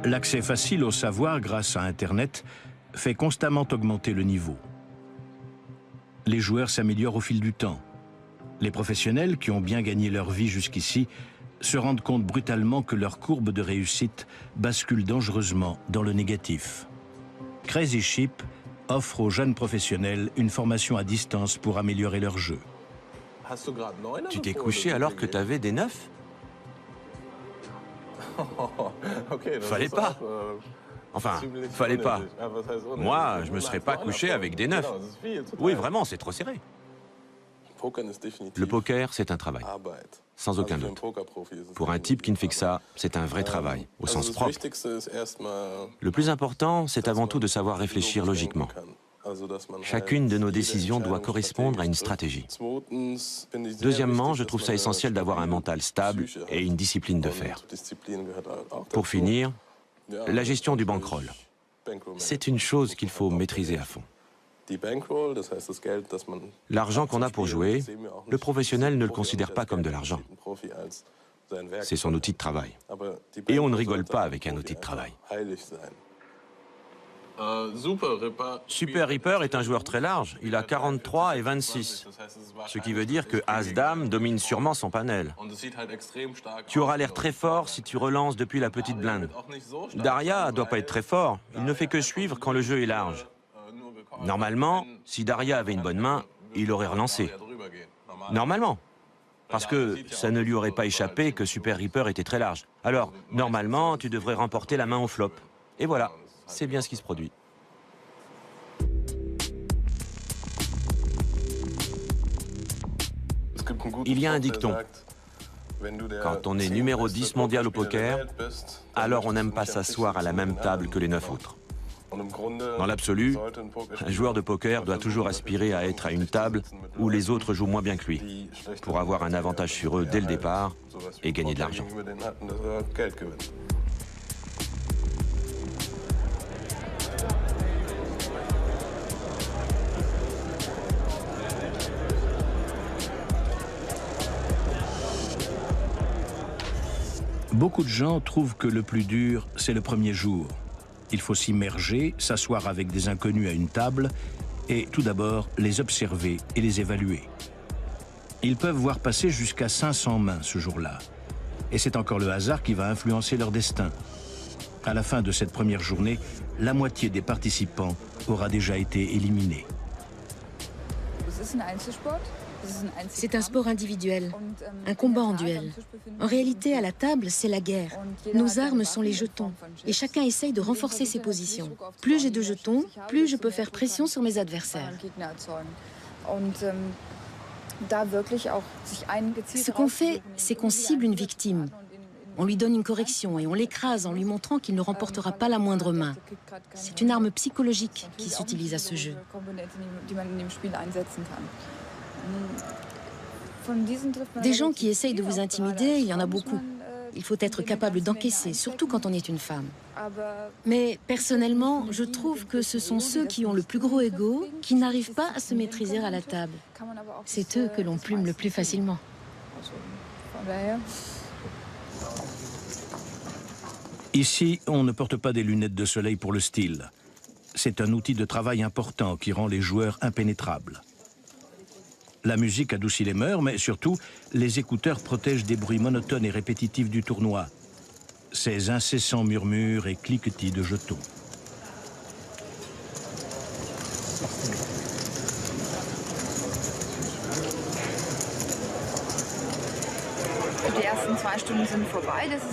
S1: L'accès facile au savoir grâce à Internet fait constamment augmenter le niveau. Les joueurs s'améliorent au fil du temps. Les professionnels qui ont bien gagné leur vie jusqu'ici se rendent compte brutalement que leur courbe de réussite bascule dangereusement dans le négatif. Crazy Ship offre aux jeunes professionnels une formation à distance pour améliorer leur jeu.
S5: Tu t'es couché alors que t'avais des 9 ? Fallait pas. Enfin, fallait pas. Moi, je me serais pas couché avec des 9. Oui, vraiment, c'est trop serré. Le poker, c'est un travail. Sans aucun doute. Pour un type qui ne fait que ça, c'est un vrai travail, au sens propre. Le plus important, c'est avant tout de savoir réfléchir logiquement. Chacune de nos décisions doit correspondre à une stratégie. Deuxièmement, je trouve ça essentiel d'avoir un mental stable et une discipline de fer. Pour finir, la gestion du bankroll. C'est une chose qu'il faut maîtriser à fond. L'argent qu'on a pour jouer, le professionnel ne le considère pas comme de l'argent. C'est son outil de travail. Et on ne rigole pas avec un outil de travail. Super Ripper est un joueur très large. Il a 43 et 26. Ce qui veut dire que As-Dame domine sûrement son panel. Tu auras l'air très fort si tu relances depuis la petite blinde. Daria doit pas être très fort. Il ne fait que suivre quand le jeu est large. Normalement, si Daria avait une bonne main, il aurait relancé. Normalement. Parce que ça ne lui aurait pas échappé que Super Ripper était très large. Alors, normalement, tu devrais remporter la main au flop. Et voilà. C'est bien ce qui se produit. Il y a un dicton. Quand on est numéro 10 mondial au poker, alors on n'aime pas s'asseoir à la même table que les 9 autres. Dans l'absolu, un joueur de poker doit toujours aspirer à être à une table où les autres jouent moins bien que lui, pour avoir un avantage sur eux dès le départ et gagner de l'argent.
S1: Beaucoup de gens trouvent que le plus dur, c'est le premier jour. Il faut s'immerger, s'asseoir avec des inconnus à une table et tout d'abord les observer et les évaluer. Ils peuvent voir passer jusqu'à 500 mains ce jour-là. Et c'est encore le hasard qui va influencer leur destin. À la fin de cette première journée, la moitié des participants aura déjà été éliminée.
S7: C'est un sport individuel, un combat en duel. En réalité, à la table, c'est la guerre. Nos armes sont les jetons, et chacun essaye de renforcer ses positions. Plus j'ai de jetons, plus je peux faire pression sur mes adversaires. Ce qu'on fait, c'est qu'on cible une victime. On lui donne une correction et on l'écrase en lui montrant qu'il ne remportera pas la moindre main. C'est une arme psychologique qui s'utilise à ce jeu. Des gens qui essayent de vous intimider, il y en a beaucoup. Il faut être capable d'encaisser, surtout quand on est une femme. Mais personnellement, je trouve que ce sont ceux qui ont le plus gros ego qui n'arrivent pas à se maîtriser à la table. C'est eux que l'on plume le plus facilement.
S1: Ici, on ne porte pas des lunettes de soleil pour le style. C'est un outil de travail important qui rend les joueurs impénétrables. La musique adoucit les mœurs, mais surtout, les écouteurs protègent des bruits monotones et répétitifs du tournoi. Ces incessants murmures et cliquetis de jetons.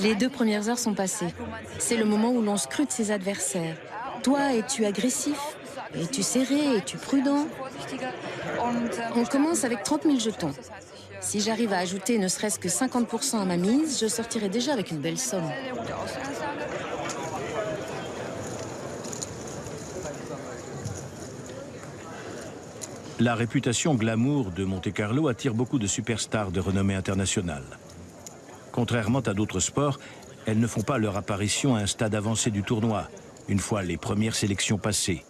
S7: Les 2 premières heures sont passées. C'est le moment où l'on scrute ses adversaires. Toi, es-tu agressif? Es-tu serré? Es-tu prudent? On commence avec 30 000 jetons. Si j'arrive à ajouter ne serait-ce que 50% à ma mise, je sortirai déjà avec une belle somme.
S1: La réputation glamour de Monte-Carlo attire beaucoup de superstars de renommée internationale. Contrairement à d'autres sports, elles ne font pas leur apparition à un stade avancé du tournoi, une fois les premières sélections passées.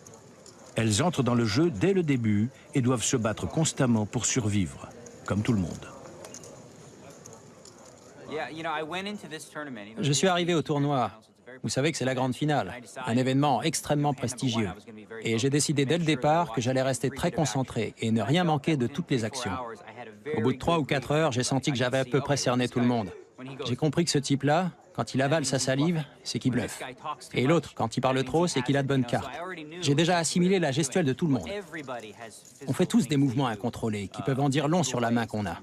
S1: Elles entrent dans le jeu dès le début et doivent se battre constamment pour survivre, comme tout le monde.
S3: Je suis arrivé au tournoi. Vous savez que c'est la grande finale, un événement extrêmement prestigieux. Et j'ai décidé dès le départ que j'allais rester très concentré et ne rien manquer de toutes les actions. Au bout de 3 ou 4 heures, j'ai senti que j'avais à peu près cerné tout le monde. J'ai compris que ce type-là, quand il avale sa salive, c'est qu'il bluffe. Et l'autre, quand il parle trop, c'est qu'il a de bonnes cartes. J'ai déjà assimilé la gestuelle de tout le monde. On fait tous des mouvements incontrôlés qui peuvent en dire long sur la main qu'on a.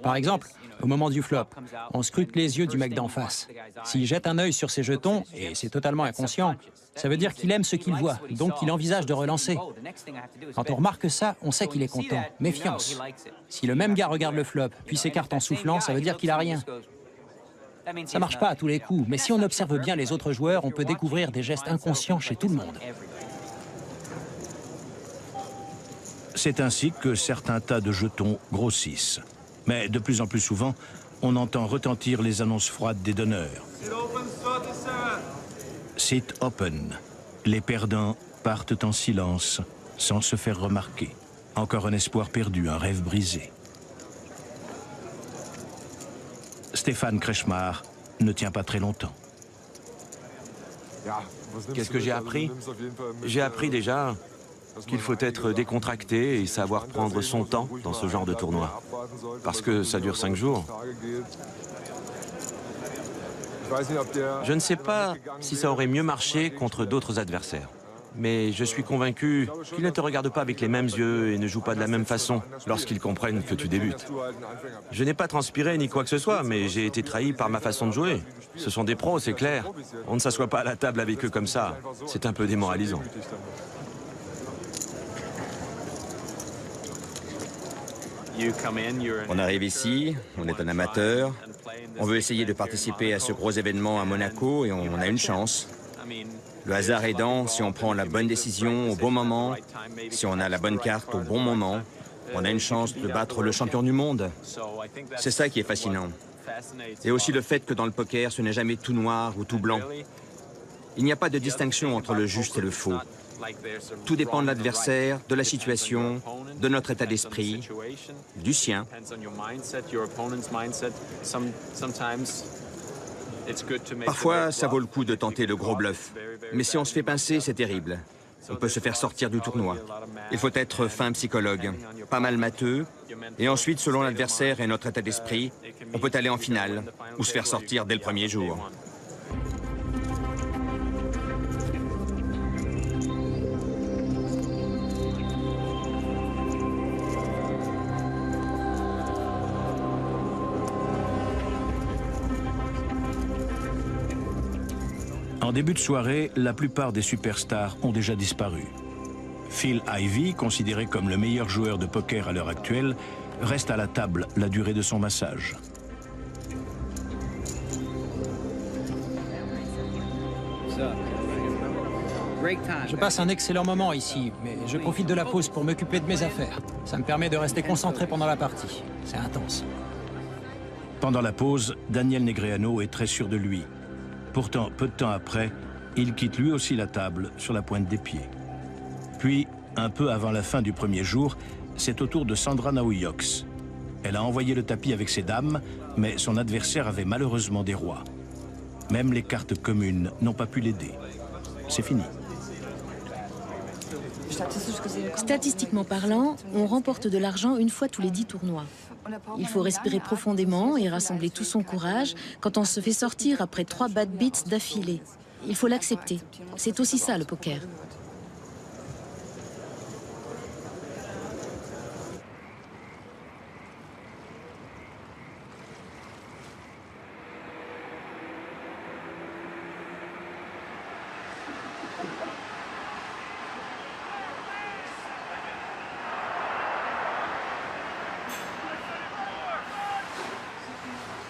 S3: Par exemple, au moment du flop, on scrute les yeux du mec d'en face. S'il jette un œil sur ses jetons, et c'est totalement inconscient, ça veut dire qu'il aime ce qu'il voit, donc il envisage de relancer. Quand on remarque ça, on sait qu'il est content. Méfiance. Si le même gars regarde le flop, puis s'écarte en soufflant, ça veut dire qu'il a rien. Ça marche pas à tous les coups, mais si on observe bien les autres joueurs, on peut découvrir des gestes inconscients chez tout le monde.
S1: C'est ainsi que certains tas de jetons grossissent. Mais de plus en plus souvent, on entend retentir les annonces froides des donneurs. Sit open. Les perdants partent en silence, sans se faire remarquer. Encore un espoir perdu, un rêve brisé. Stéphane Kretschmar ne tient pas très longtemps.
S5: Qu'est-ce que j'ai appris? J'ai appris déjà qu'il faut être décontracté et savoir prendre son temps dans ce genre de tournoi. Parce que ça dure 5 jours. Je ne sais pas si ça aurait mieux marché contre d'autres adversaires. Mais je suis convaincu qu'ils ne te regardent pas avec les mêmes yeux et ne jouent pas de la même façon lorsqu'ils comprennent que tu débutes. Je n'ai pas transpiré ni quoi que ce soit, mais j'ai été trahi par ma façon de jouer. Ce sont des pros, c'est clair. On ne s'assoit pas à la table avec eux comme ça. C'est un peu démoralisant.
S6: On arrive ici, on est un amateur, on veut essayer de participer à ce gros événement à Monaco et on a une chance. Le hasard aidant, si on prend la bonne décision au bon moment, si on a la bonne carte au bon moment, on a une chance de battre le champion du monde. C'est ça qui est fascinant. Et aussi le fait que dans le poker, ce n'est jamais tout noir ou tout blanc. Il n'y a pas de distinction entre le juste et le faux. Tout dépend de l'adversaire, de la situation, de notre état d'esprit, du sien. Parfois, ça vaut le coup de tenter le gros bluff. Mais si on se fait pincer, c'est terrible. On peut se faire sortir du tournoi. Il faut être fin psychologue, pas mal matheux. Et ensuite, selon l'adversaire et notre état d'esprit, on peut aller en finale ou se faire sortir dès le premier jour.
S1: En début de soirée, la plupart des superstars ont déjà disparu. Phil Ivey, considéré comme le meilleur joueur de poker à l'heure actuelle, reste à la table la durée de son massage.
S3: Je passe un excellent moment ici, mais je profite de la pause pour m'occuper de mes affaires. Ça me permet de rester concentré pendant la partie. C'est intense.
S1: Pendant la pause, Daniel Negreanu est très sûr de lui. Pourtant, peu de temps après, il quitte lui aussi la table sur la pointe des pieds. Puis, un peu avant la fin du premier jour, c'est au tour de Sandra Naujoks. Elle a envoyé le tapis avec ses dames, mais son adversaire avait malheureusement des rois. Même les cartes communes n'ont pas pu l'aider. C'est fini.
S7: Statistiquement parlant, on remporte de l'argent une fois tous les 10 tournois. Il faut respirer profondément et rassembler tout son courage quand on se fait sortir après 3 bad beats d'affilée. Il faut l'accepter. C'est aussi ça le poker.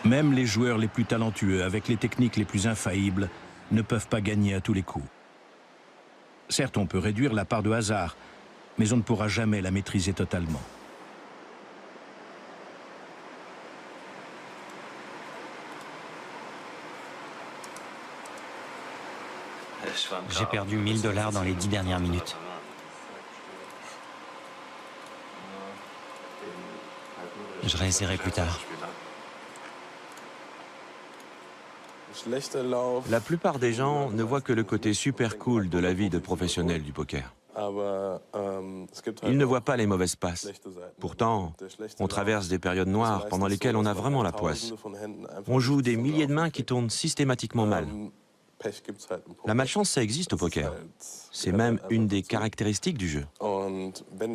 S1: Même les joueurs les plus talentueux, avec les techniques les plus infaillibles, ne peuvent pas gagner à tous les coups. Certes, on peut réduire la part de hasard, mais on ne pourra jamais la maîtriser totalement.
S11: J'ai perdu 1000 $ dans les 10 dernières minutes. Je réessayerai plus tard.
S5: La plupart des gens ne voient que le côté super cool de la vie de professionnel du poker. Ils ne voient pas les mauvaises passes. Pourtant, on traverse des périodes noires pendant lesquelles on a vraiment la poisse. On joue des milliers de mains qui tournent systématiquement mal. La malchance, ça existe au poker. C'est même une des caractéristiques du jeu.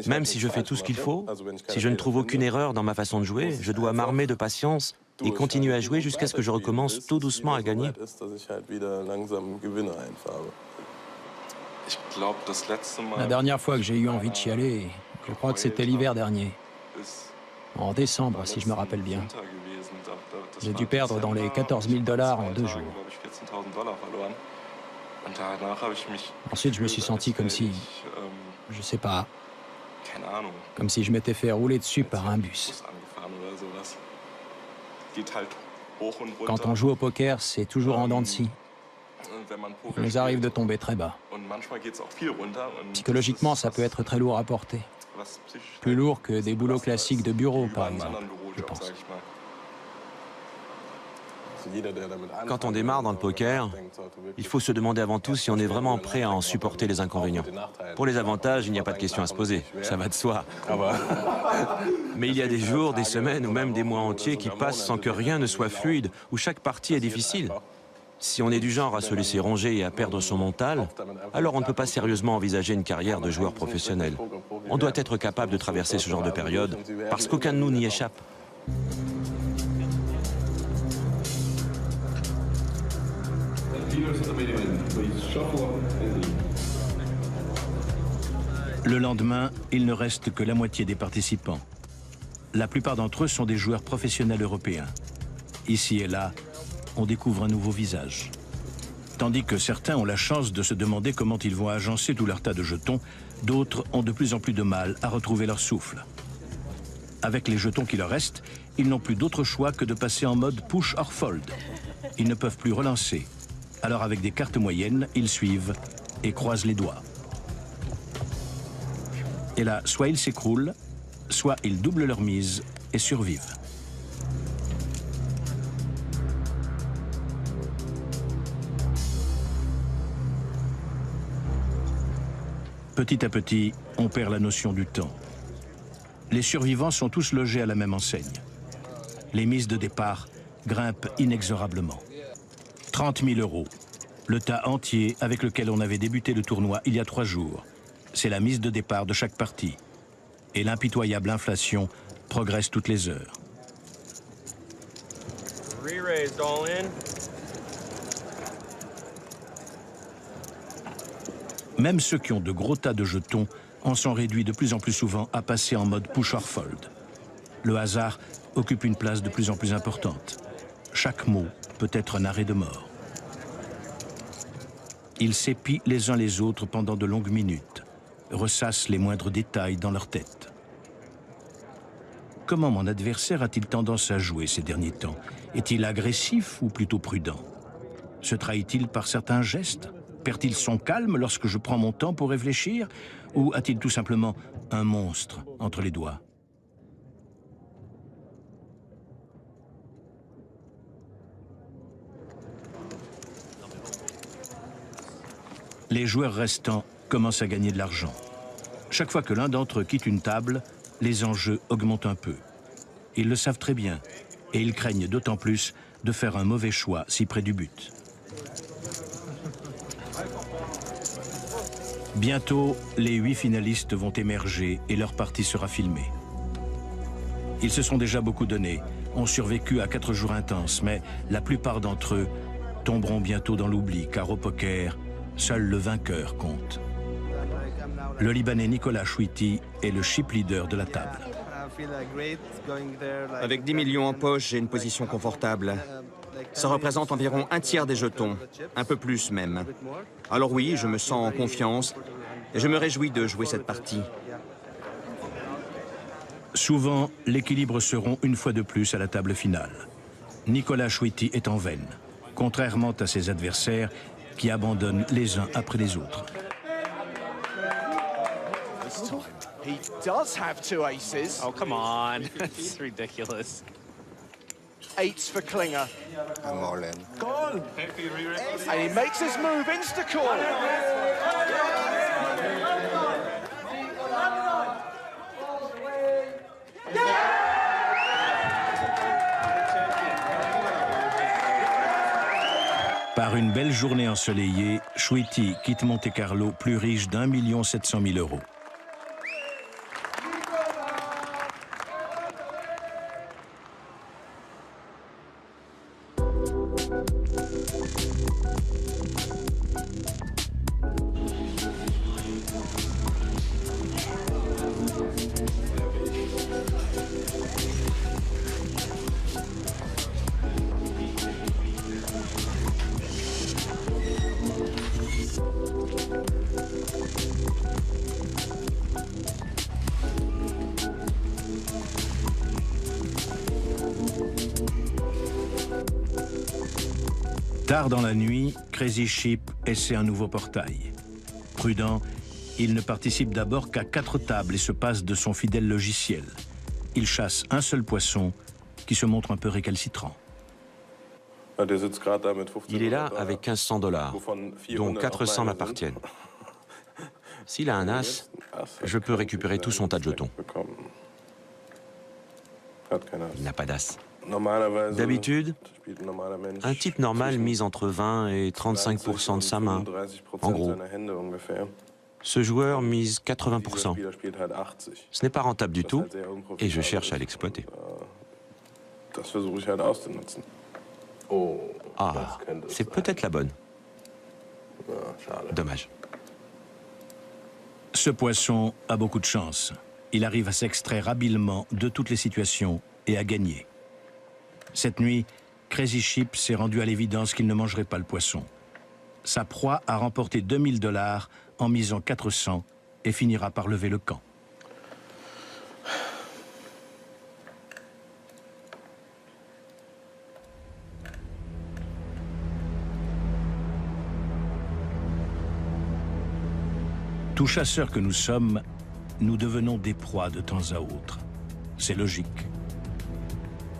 S5: Même si je fais tout ce qu'il faut, si je ne trouve aucune erreur dans ma façon de jouer, je dois m'armer de patience et continuer à jouer jusqu'à ce que je recommence tout doucement à gagner.
S3: La dernière fois que j'ai eu envie de chialer, je crois que c'était l'hiver dernier. En décembre, si je me rappelle bien. J'ai dû perdre dans les 14 000 $ en 2 jours. Ensuite, je me suis senti comme si, je sais pas, comme si je m'étais fait rouler dessus par un bus. Quand on joue au poker, c'est toujours en dents de scie. Il nous arrive de tomber très bas. Psychologiquement, ça peut être très lourd à porter. Plus lourd que des boulots classiques de bureau, par exemple, je pense.
S5: Quand on démarre dans le poker, il faut se demander avant tout si on est vraiment prêt à en supporter les inconvénients. Pour les avantages, il n'y a pas de question à se poser, ça va de soi. Mais il y a des jours, des semaines ou même des mois entiers qui passent sans que rien ne soit fluide, où chaque partie est difficile. Si on est du genre à se laisser ronger et à perdre son mental, alors on ne peut pas sérieusement envisager une carrière de joueur professionnel. On doit être capable de traverser ce genre de période, parce qu'aucun de nous n'y échappe.
S1: Le lendemain, il ne reste que la moitié des participants. La plupart d'entre eux sont des joueurs professionnels européens. Ici et là, on découvre un nouveau visage. Tandis que certains ont la chance de se demander comment ils vont agencer tout leur tas de jetons, d'autres ont de plus en plus de mal à retrouver leur souffle. Avec les jetons qui leur restent, ils n'ont plus d'autre choix que de passer en mode push or fold. Ils ne peuvent plus relancer. Alors avec des cartes moyennes, ils suivent et croisent les doigts. Et là, soit ils s'écroulent, soit ils doublent leur mise et survivent. Petit à petit, on perd la notion du temps. Les survivants sont tous logés à la même enseigne. Les mises de départ grimpent inexorablement. 30 000 €, le tas entier avec lequel on avait débuté le tournoi il y a 3 jours. C'est la mise de départ de chaque partie. Et l'impitoyable inflation progresse toutes les heures. Même ceux qui ont de gros tas de jetons en sont réduits de plus en plus souvent à passer en mode push or fold. Le hasard occupe une place de plus en plus importante. Chaque mot peut être un arrêt de mort. Ils s'épient les uns les autres pendant de longues minutes, ressassent les moindres détails dans leur tête. Comment mon adversaire a-t-il tendance à jouer ces derniers temps? Est-il agressif ou plutôt prudent? Se trahit-il par certains gestes? Perd-il son calme lorsque je prends mon temps pour réfléchir? Ou a-t-il tout simplement un monstre entre les doigts? Les joueurs restants commencent à gagner de l'argent. Chaque fois que l'un d'entre eux quitte une table, les enjeux augmentent un peu. Ils le savent très bien et ils craignent d'autant plus de faire un mauvais choix si près du but. Bientôt, les 8 finalistes vont émerger et leur partie sera filmée. Ils se sont déjà beaucoup donnés, ont survécu à 4 jours intenses, mais la plupart d'entre eux tomberont bientôt dans l'oubli, car au poker, seul le vainqueur compte. Le Libanais Nicolas Chouiti est le chip leader de la table.
S6: Avec 10 millions en poche, j'ai une position confortable. Ça représente environ un tiers des jetons, un peu plus même. Alors oui, je me sens en confiance et je me réjouis de jouer cette partie.
S1: Souvent, l'équilibre se rompt une fois de plus à la table finale. Nicolas Chouiti est en veine, contrairement à ses adversaires qui abandonnent les uns après les autres.
S14: He does have 2 aces.
S15: Oh, come on. That's ridiculous.
S14: 8s for Klinger.
S9: I'm all in.
S14: Call. And he makes his move, insta-call.
S1: Par une belle journée ensoleillée, Chouiti quitte Monte-Carlo plus riche d'1 700 000 €. Tard dans la nuit, Crazy Chip essaie un nouveau portail. Prudent, il ne participe d'abord qu'à 4 tables et se passe de son fidèle logiciel. Il chasse un seul poisson qui se montre un peu récalcitrant.
S5: Il est là avec 1 500 $, dont 400 m'appartiennent. S'il a un as, je peux récupérer tout son tas de jetons. Il n'a pas d'as. D'habitude, un type normal mise entre 20 et 35% de sa main, en gros. Ce joueur mise 80%. Ce n'est pas rentable du tout, et je cherche à l'exploiter. Ah, c'est peut-être la bonne. Dommage.
S1: Ce poisson a beaucoup de chance. Il arrive à s'extraire habilement de toutes les situations et à gagner. Cette nuit, Crazy Chip s'est rendu à l'évidence qu'il ne mangerait pas le poisson. Sa proie a remporté 2 000 $ en misant 400 et finira par lever le camp. Tout chasseur que nous sommes, nous devenons des proies de temps à autre. C'est logique.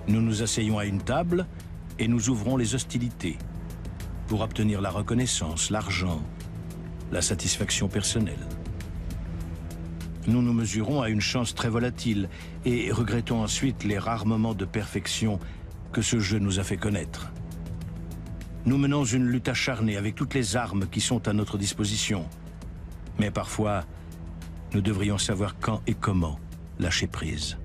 S1: Nous nous asseyons à une table et nous ouvrons les hostilités pour obtenir la reconnaissance, l'argent, la satisfaction personnelle. Nous nous mesurons à une chance très volatile et regrettons ensuite les rares moments de perfection que ce jeu nous a fait connaître. Nous menons une lutte acharnée avec toutes les armes qui sont à notre disposition. Mais parfois, nous devrions savoir quand et comment lâcher prise.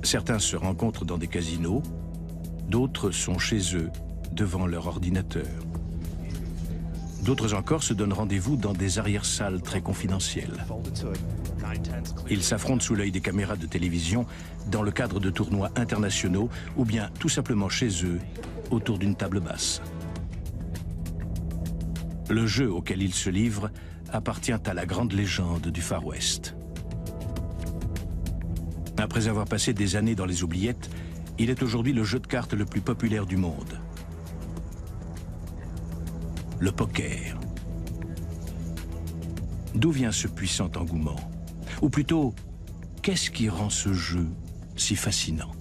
S1: Certains se rencontrent dans des casinos, D'autres sont chez eux, devant leur ordinateur. D'autres encore se donnent rendez-vous dans des arrière-salles très confidentielles. Ils s'affrontent sous l'œil des caméras de télévision dans le cadre de tournois internationaux ou bien tout simplement chez eux, autour d'une table basse. Le jeu auquel ils se livrent appartient à la grande légende du Far West. Après avoir passé des années dans les oubliettes, il est aujourd'hui le jeu de cartes le plus populaire du monde. Le poker. D'où vient ce puissant engouement? Ou plutôt, qu'est-ce qui rend ce jeu si fascinant?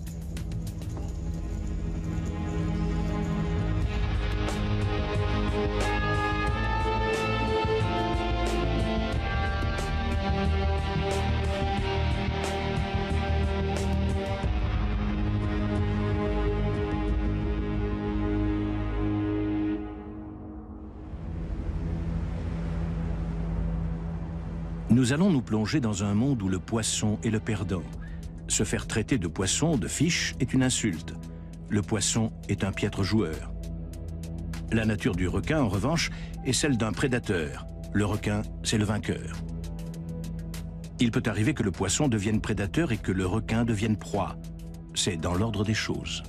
S1: Nous allons nous plonger dans un monde où le poisson est le perdant. Se faire traiter de poisson, de fiche, est une insulte. Le poisson est un piètre joueur. La nature du requin, en revanche, est celle d'un prédateur. Le requin, c'est le vainqueur. Il peut arriver que le poisson devienne prédateur et que le requin devienne proie. C'est dans l'ordre des choses.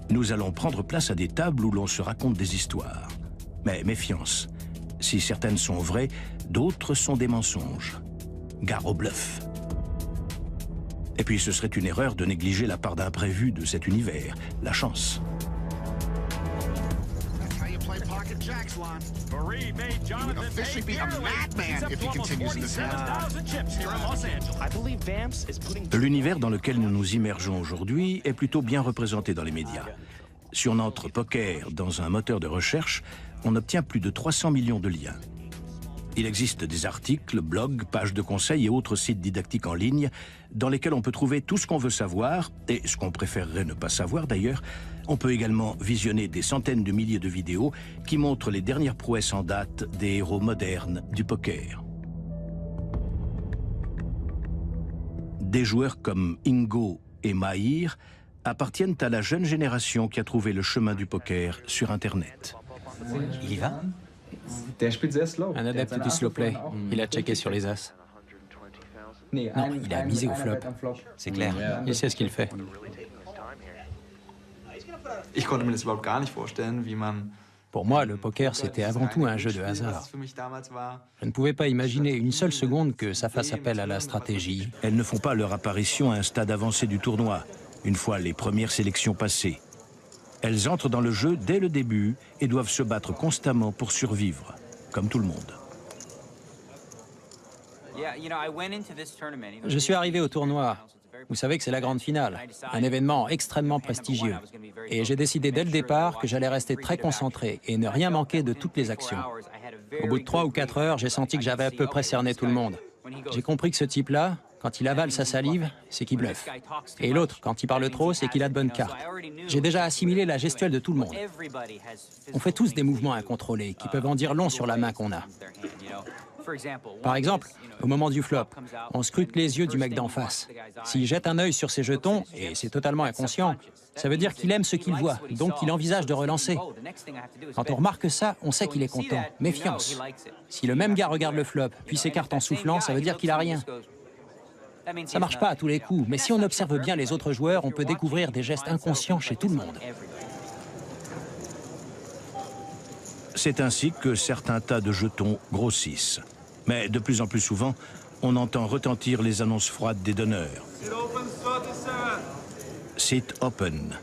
S1: Nous allons prendre place à des tables où l'on se raconte des histoires. Mais méfiance. Si certaines sont vraies, d'autres sont des mensonges. Gare au bluff. Et puis ce serait une erreur de négliger la part d'imprévu de cet univers, la chance. L'univers dans lequel nous nous immergeons aujourd'hui est plutôt bien représenté dans les médias. Si on entre poker dans un moteur de recherche, on obtient plus de 300 millions de liens. Il existe des articles, blogs, pages de conseils et autres sites didactiques en ligne dans lesquels on peut trouver tout ce qu'on veut savoir et ce qu'on préférerait ne pas savoir d'ailleurs. On peut également visionner des centaines de milliers de vidéos qui montrent les dernières prouesses en date des héros modernes du poker. Des joueurs comme Ingo et Mahir appartiennent à la jeune génération qui a trouvé le chemin du poker sur Internet.
S11: Il y va?
S3: Un adepte du slow play. Il a checké sur les as. Non, il a misé au flop.
S11: C'est clair.
S3: Il sait ce qu'il fait. Pour moi, le poker, c'était avant tout un jeu de hasard. Je ne pouvais pas imaginer une seule seconde que ça fasse appel à la stratégie.
S1: Elles ne font pas leur apparition à un stade avancé du tournoi, une fois les premières sélections passées. Elles entrent dans le jeu dès le début et doivent se battre constamment pour survivre, comme tout le monde.
S3: Je suis arrivé au tournoi. Vous savez que c'est la grande finale, un événement extrêmement prestigieux. Et j'ai décidé dès le départ que j'allais rester très concentré et ne rien manquer de toutes les actions. Au bout de 3 ou 4 heures, j'ai senti que j'avais à peu près cerné tout le monde. J'ai compris que ce type-là, quand il avale sa salive, c'est qu'il bluffe. Et l'autre, quand il parle trop, c'est qu'il a de bonnes cartes. J'ai déjà assimilé la gestuelle de tout le monde. On fait tous des mouvements incontrôlés qui peuvent en dire long sur la main qu'on a. Par exemple, au moment du flop, on scrute les yeux du mec d'en face. S'il jette un œil sur ses jetons, et c'est totalement inconscient, ça veut dire qu'il aime ce qu'il voit, donc il envisage de relancer. Quand on remarque ça, on sait qu'il est content. Méfiance. Si le même gars regarde le flop, puis s'écarte en soufflant, ça veut dire qu'il a rien. Ça marche pas à tous les coups, mais si on observe bien les autres joueurs, on peut découvrir des gestes inconscients chez tout le monde.
S1: C'est ainsi que certains tas de jetons grossissent. Mais de plus en plus souvent, on entend retentir les annonces froides des donneurs. Sit open.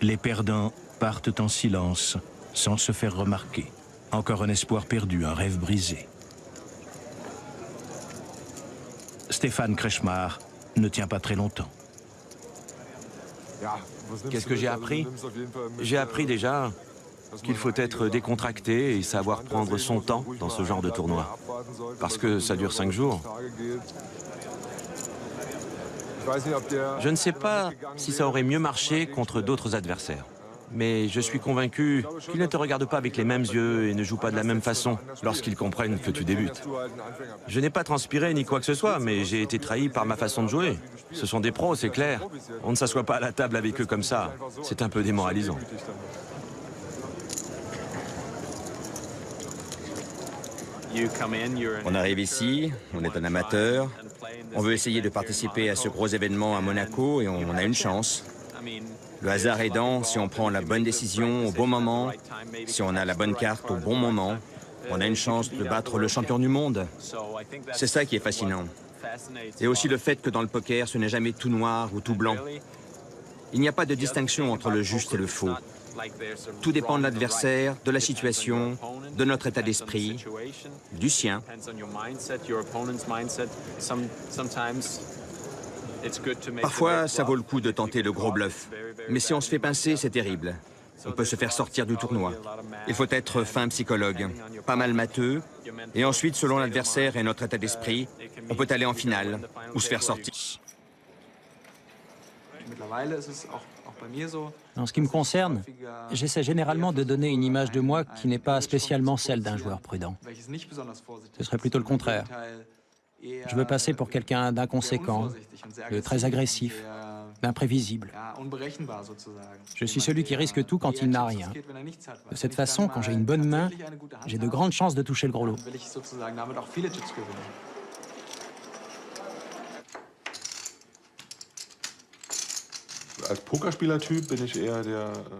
S1: Les perdants partent en silence, sans se faire remarquer. Encore un espoir perdu, un rêve brisé. Stéphane Kretschmar ne tient pas très longtemps.
S5: Qu'est-ce que j'ai appris? J'ai appris déjà qu'il faut être décontracté et savoir prendre son temps dans ce genre de tournoi. Parce que ça dure 5 jours. Je ne sais pas si ça aurait mieux marché contre d'autres adversaires. Mais je suis convaincu qu'ils ne te regardent pas avec les mêmes yeux et ne jouent pas de la même façon lorsqu'ils comprennent que tu débutes. Je n'ai pas transpiré ni quoi que ce soit, mais j'ai été trahi par ma façon de jouer. Ce sont des pros, c'est clair. On ne s'assoit pas à la table avec eux comme ça. C'est un peu démoralisant.
S6: On arrive ici, on est un amateur, on veut essayer de participer à ce gros événement à Monaco et on a une chance. Le hasard aidant, si on prend la bonne décision au bon moment, si on a la bonne carte au bon moment, on a une chance de battre le champion du monde. C'est ça qui est fascinant. Et aussi le fait que dans le poker, ce n'est jamais tout noir ou tout blanc. Il n'y a pas de distinction entre le juste et le faux. Tout dépend de l'adversaire, de la situation, de notre état d'esprit, du sien. Parfois, ça vaut le coup de tenter le gros bluff. Mais si on se fait pincer, c'est terrible. On peut se faire sortir du tournoi. Il faut être fin psychologue, pas mal matheux, et ensuite, selon l'adversaire et notre état d'esprit, on peut aller en finale ou se faire sortir.
S3: En ce qui me concerne, j'essaie généralement de donner une image de moi qui n'est pas spécialement celle d'un joueur prudent. Ce serait plutôt le contraire. Je veux passer pour quelqu'un d'inconséquent, de très agressif, d'imprévisible. Je suis celui qui risque tout quand il n'a rien. De cette façon, quand j'ai une bonne main, j'ai de grandes chances de toucher le gros lot.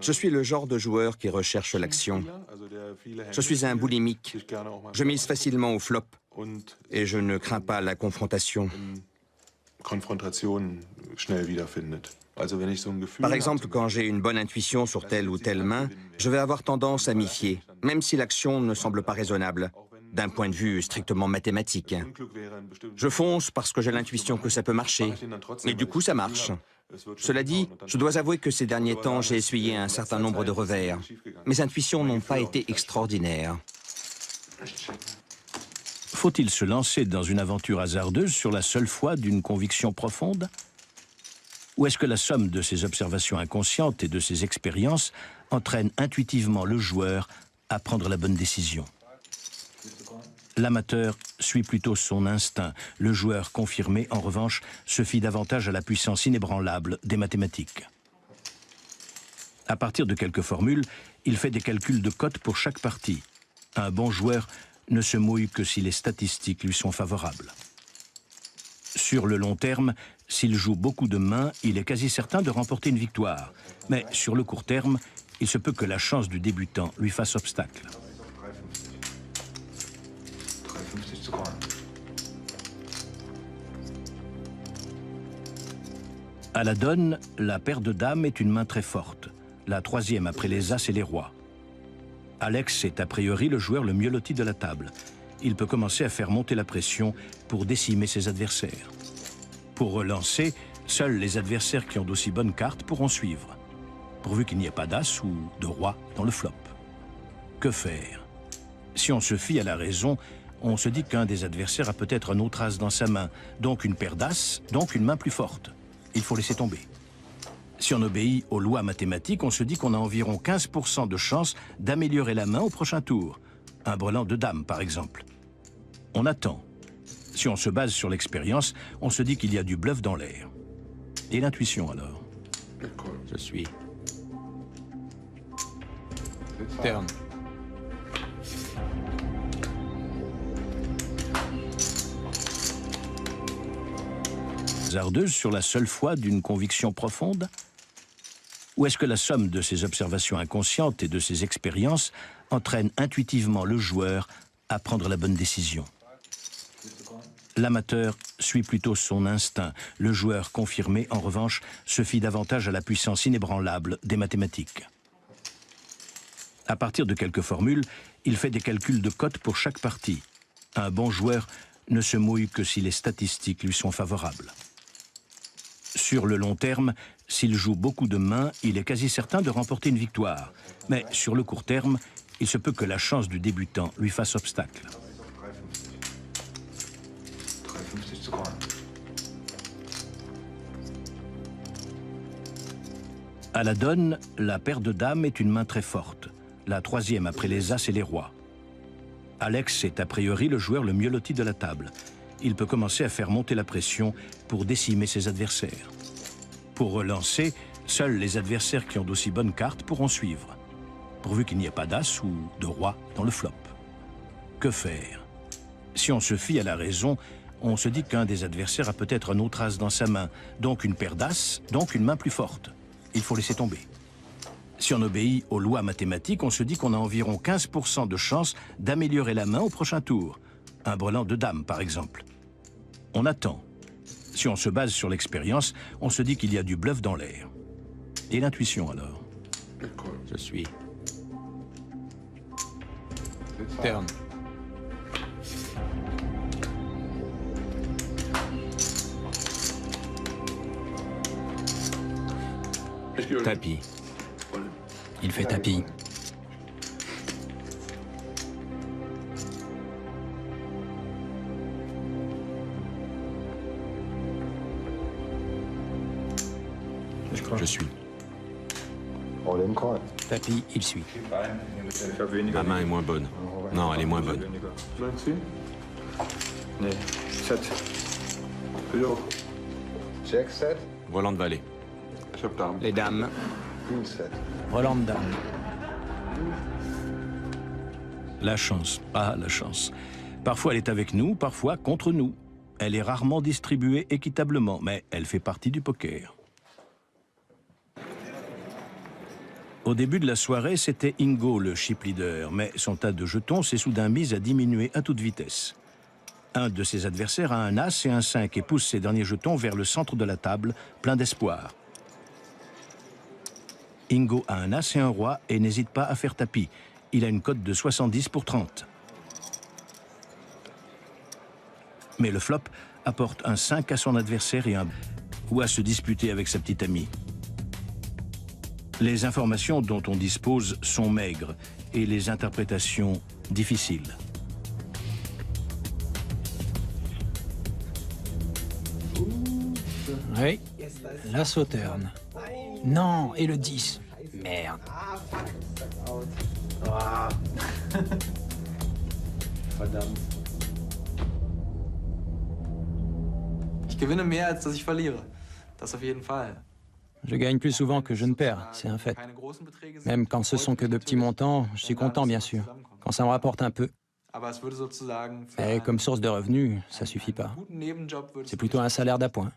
S6: Je suis le genre de joueur qui recherche l'action. Je suis un boulimique. Je mise facilement au flop et je ne crains pas la confrontation. Par exemple, quand j'ai une bonne intuition sur telle ou telle main, je vais avoir tendance à m'y fier, même si l'action ne semble pas raisonnable, d'un point de vue strictement mathématique. Je fonce parce que j'ai l'intuition que ça peut marcher, et du coup ça marche. Cela dit, je dois avouer que ces derniers temps, j'ai essuyé un certain nombre de revers. Mes intuitions n'ont pas été extraordinaires.
S1: Faut-il se lancer dans une aventure hasardeuse sur la seule foi d'une conviction profonde? Ou est-ce que la somme de ses observations inconscientes et de ses expériences entraîne intuitivement le joueur à prendre la bonne décision? L'amateur suit plutôt son instinct. Le joueur confirmé, en revanche, se fie davantage à la puissance inébranlable des mathématiques. À partir de quelques formules, il fait des calculs de cotes pour chaque partie. Un bon joueur ne se mouille que si les statistiques lui sont favorables. Sur le long terme, s'il joue beaucoup de mains, il est quasi certain de remporter une victoire. Mais sur le court terme, il se peut que la chance du débutant lui fasse obstacle. À la donne, la paire de dames est une main très forte, la troisième après les as et les rois. Alex est a priori le joueur le mieux loti de la table. Il peut commencer à faire monter la pression pour décimer ses adversaires. Pour relancer, seuls les adversaires qui ont d'aussi bonnes cartes pourront suivre, pourvu qu'il n'y ait pas d'as ou de roi dans le flop. Que faire? Si on se fie à la raison, on se dit qu'un des adversaires a peut-être un autre as dans sa main, donc une paire d'as, donc une main plus forte. Il faut laisser tomber. Si on obéit aux lois mathématiques, on se dit qu'on a environ 15% de chance d'améliorer la main au prochain tour. Un brelan de dame, par exemple. On attend. Si on se base sur l'expérience, on se dit qu'il y a du bluff dans l'air. Et l'intuition, alors?
S6: Je suis.
S3: Turn.
S1: Hasardeuse sur la seule foi d'une conviction profonde? Ou est-ce que la somme de ses observations inconscientes et de ses expériences entraîne intuitivement le joueur à prendre la bonne décision? L'amateur suit plutôt son instinct. Le joueur confirmé, en revanche, se fie davantage à la puissance inébranlable des mathématiques. À partir de quelques formules, il fait des calculs de cotes pour chaque partie. Un bon joueur ne se mouille que si les statistiques lui sont favorables. Sur le long terme, s'il joue beaucoup de mains, il est quasi certain de remporter une victoire. Mais sur le court terme, il se peut que la chance du débutant lui fasse obstacle. À la donne, la paire de dames est une main très forte, la troisième après les as et les rois. Alex est a priori le joueur le mieux loti de la table. Il peut commencer à faire monter la pression pour décimer ses adversaires. Pour relancer, seuls les adversaires qui ont d'aussi bonnes cartes pourront suivre, pourvu qu'il n'y ait pas d'as ou de roi dans le flop. Que faire? Si on se fie à la raison, on se dit qu'un des adversaires a peut-être un autre as dans sa main, donc une paire d'as, donc une main plus forte. Il faut laisser tomber. Si on obéit aux lois mathématiques, on se dit qu'on a environ 15% de chance d'améliorer la main au prochain tour. Un brelan de dame, par exemple. On attend. Si on se base sur l'expérience, on se dit qu'il y a du bluff dans l'air. Et l'intuition, alors?
S6: Je suis.
S3: Turn.
S5: Tapis.
S3: Il fait tapis.
S5: Je suis.
S3: Tapis, il suit.
S5: Ma main est moins bonne. Non, elle est moins bonne. Volant de valet.
S6: Les dames.
S3: Volant de dame.
S1: La chance, ah la chance. Parfois elle est avec nous, parfois contre nous. Elle est rarement distribuée équitablement, mais elle fait partie du poker. Au début de la soirée, c'était Ingo le chip leader, mais son tas de jetons s'est soudain mis à diminuer à toute vitesse. Un de ses adversaires a un as et un 5 et pousse ses derniers jetons vers le centre de la table, plein d'espoir. Ingo a un as et un roi et n'hésite pas à faire tapis. Il a une cote de 70 pour 30. Mais le flop apporte un 5 à son adversaire et ou à se disputer avec sa petite amie. Les informations dont on dispose sont maigres et les interprétations difficiles.
S3: Oui, la sauterne. Non, et le 10. Merde.
S10: Verdammt. Ich gewinne mehr, als dass ich verliere. Das auf jeden Fall.
S3: Je gagne plus souvent que je ne perds, c'est un fait. Même quand ce sont que de petits montants, je suis content, bien sûr. Quand ça me rapporte un peu. Mais comme source de revenus, ça suffit pas. C'est plutôt un salaire d'appoint.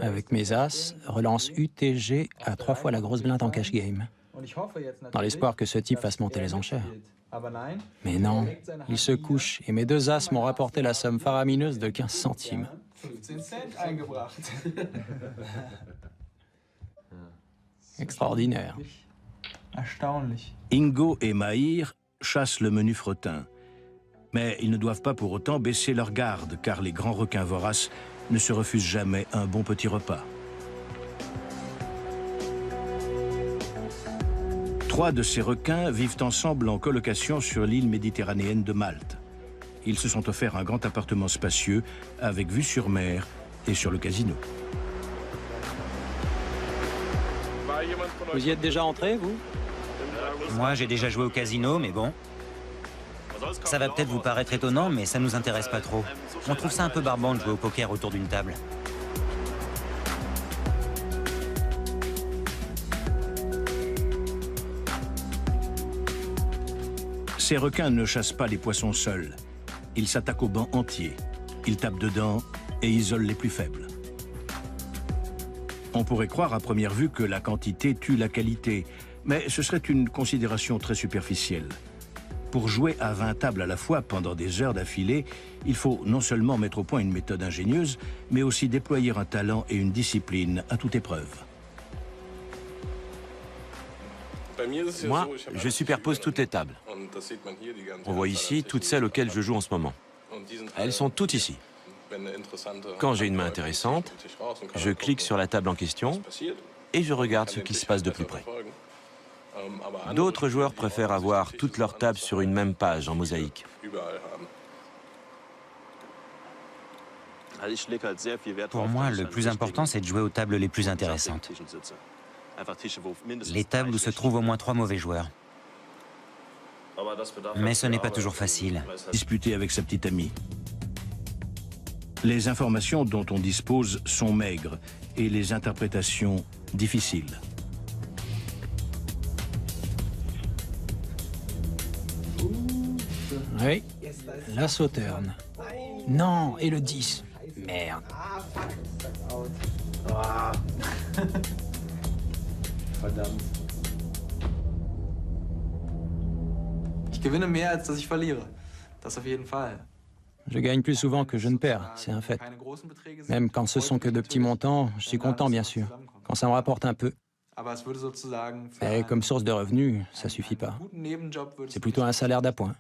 S3: Avec mes as, relance UTG à 3 fois la grosse blinde en cash game. Dans l'espoir que ce type fasse monter les enchères. Mais non, il se couche et mes deux as m'ont rapporté la somme faramineuse de 15 centimes. Extraordinaire.
S1: Ingo et Mahir chassent le menu fretin. Mais ils ne doivent pas pour autant baisser leur garde, car les grands requins voraces ne se refusent jamais un bon petit repas. 3 de ces requins vivent ensemble en colocation sur l'île méditerranéenne de Malte. Ils se sont offerts un grand appartement spacieux avec vue sur mer et sur le casino.
S3: Vous y êtes déjà entré, vous?
S11: Moi, j'ai déjà joué au casino, mais bon. Ça va peut-être vous paraître étonnant, mais ça nous intéresse pas trop. On trouve ça un peu barbant de jouer au poker autour d'une table.
S1: Ces requins ne chassent pas les poissons seuls. Ils s'attaquent au banc entier. Ils tapent dedans et isolent les plus faibles. On pourrait croire à première vue que la quantité tue la qualité, mais ce serait une considération très superficielle. Pour jouer à 20 tables à la fois pendant des heures d'affilée, il faut non seulement mettre au point une méthode ingénieuse, mais aussi déployer un talent et une discipline à toute épreuve.
S5: Moi, je superpose toutes les tables. On voit ici toutes celles auxquelles je joue en ce moment. Elles sont toutes ici. Quand j'ai une main intéressante, je clique sur la table en question et je regarde ce qui se passe de plus près. D'autres joueurs préfèrent avoir toutes leurs tables sur une même page en mosaïque.
S11: Pour moi, le plus important, c'est de jouer aux tables les plus intéressantes. Les tables où se trouvent au moins 3 mauvais joueurs. Mais ce n'est pas toujours facile.
S1: Disputer avec sa petite amie. Les informations dont on dispose sont maigres et les interprétations difficiles.
S3: Oui, la sauterne. Non, et le 10. Merde.
S10: Verdammt. Ich gewinne mehr, als dass ich verliere. Das auf jeden Fall.
S3: Je gagne plus souvent que je ne perds, c'est un fait. Même quand ce sont que de petits montants, je suis content, bien sûr. Quand ça me rapporte un peu. Mais comme source de revenus, ça suffit pas. C'est plutôt un salaire d'appoint.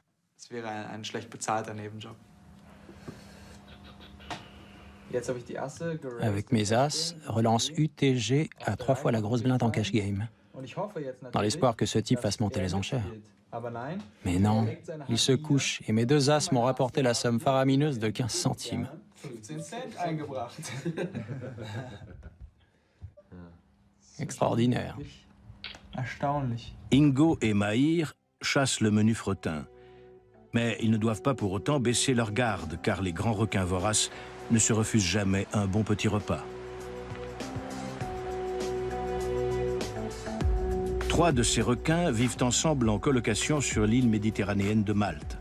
S3: Avec mes as, relance UTG à 3 fois la grosse blinde en cash game. Dans l'espoir que ce type fasse monter les enchères. Mais non, il se couche et mes 2 as m'ont rapporté la somme faramineuse de 15 centimes. Extraordinaire.
S1: Ingo et Mahir chassent le menu fretin. Mais ils ne doivent pas pour autant baisser leur garde, car les grands requins voraces ne se refusent jamais un bon petit repas. 3 de ces requins vivent ensemble en colocation sur l'île méditerranéenne de Malte.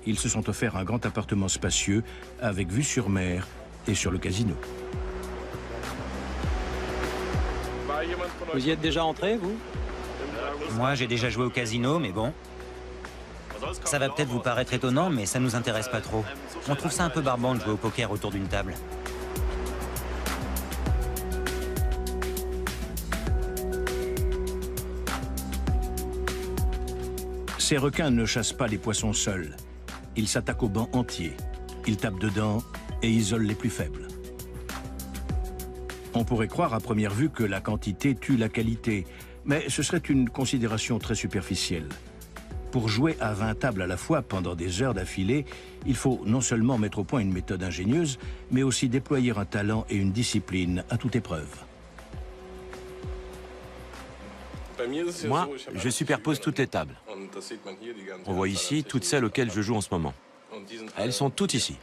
S1: Ils se sont offerts un grand appartement spacieux avec vue sur mer et sur le casino.
S3: Vous y êtes déjà entré, vous?
S11: Moi, j'ai déjà joué au casino, mais bon. Ça va peut-être vous paraître étonnant, mais ça nous intéresse pas trop. On trouve ça un peu barbant de jouer au poker autour d'une table.
S1: Ces requins ne chassent pas les poissons seuls. Ils s'attaquent au banc entier. Ils tapent dedans et isolent les plus faibles. On pourrait croire à première vue que la quantité tue la qualité, mais ce serait une considération très superficielle. Pour jouer à 20 tables à la fois pendant des heures d'affilée, il faut non seulement mettre au point une méthode ingénieuse, mais aussi déployer un talent et une discipline à toute épreuve.
S5: Moi, je superpose toutes les tables. On voit ici toutes celles auxquelles je joue en ce moment. Elles sont toutes ici.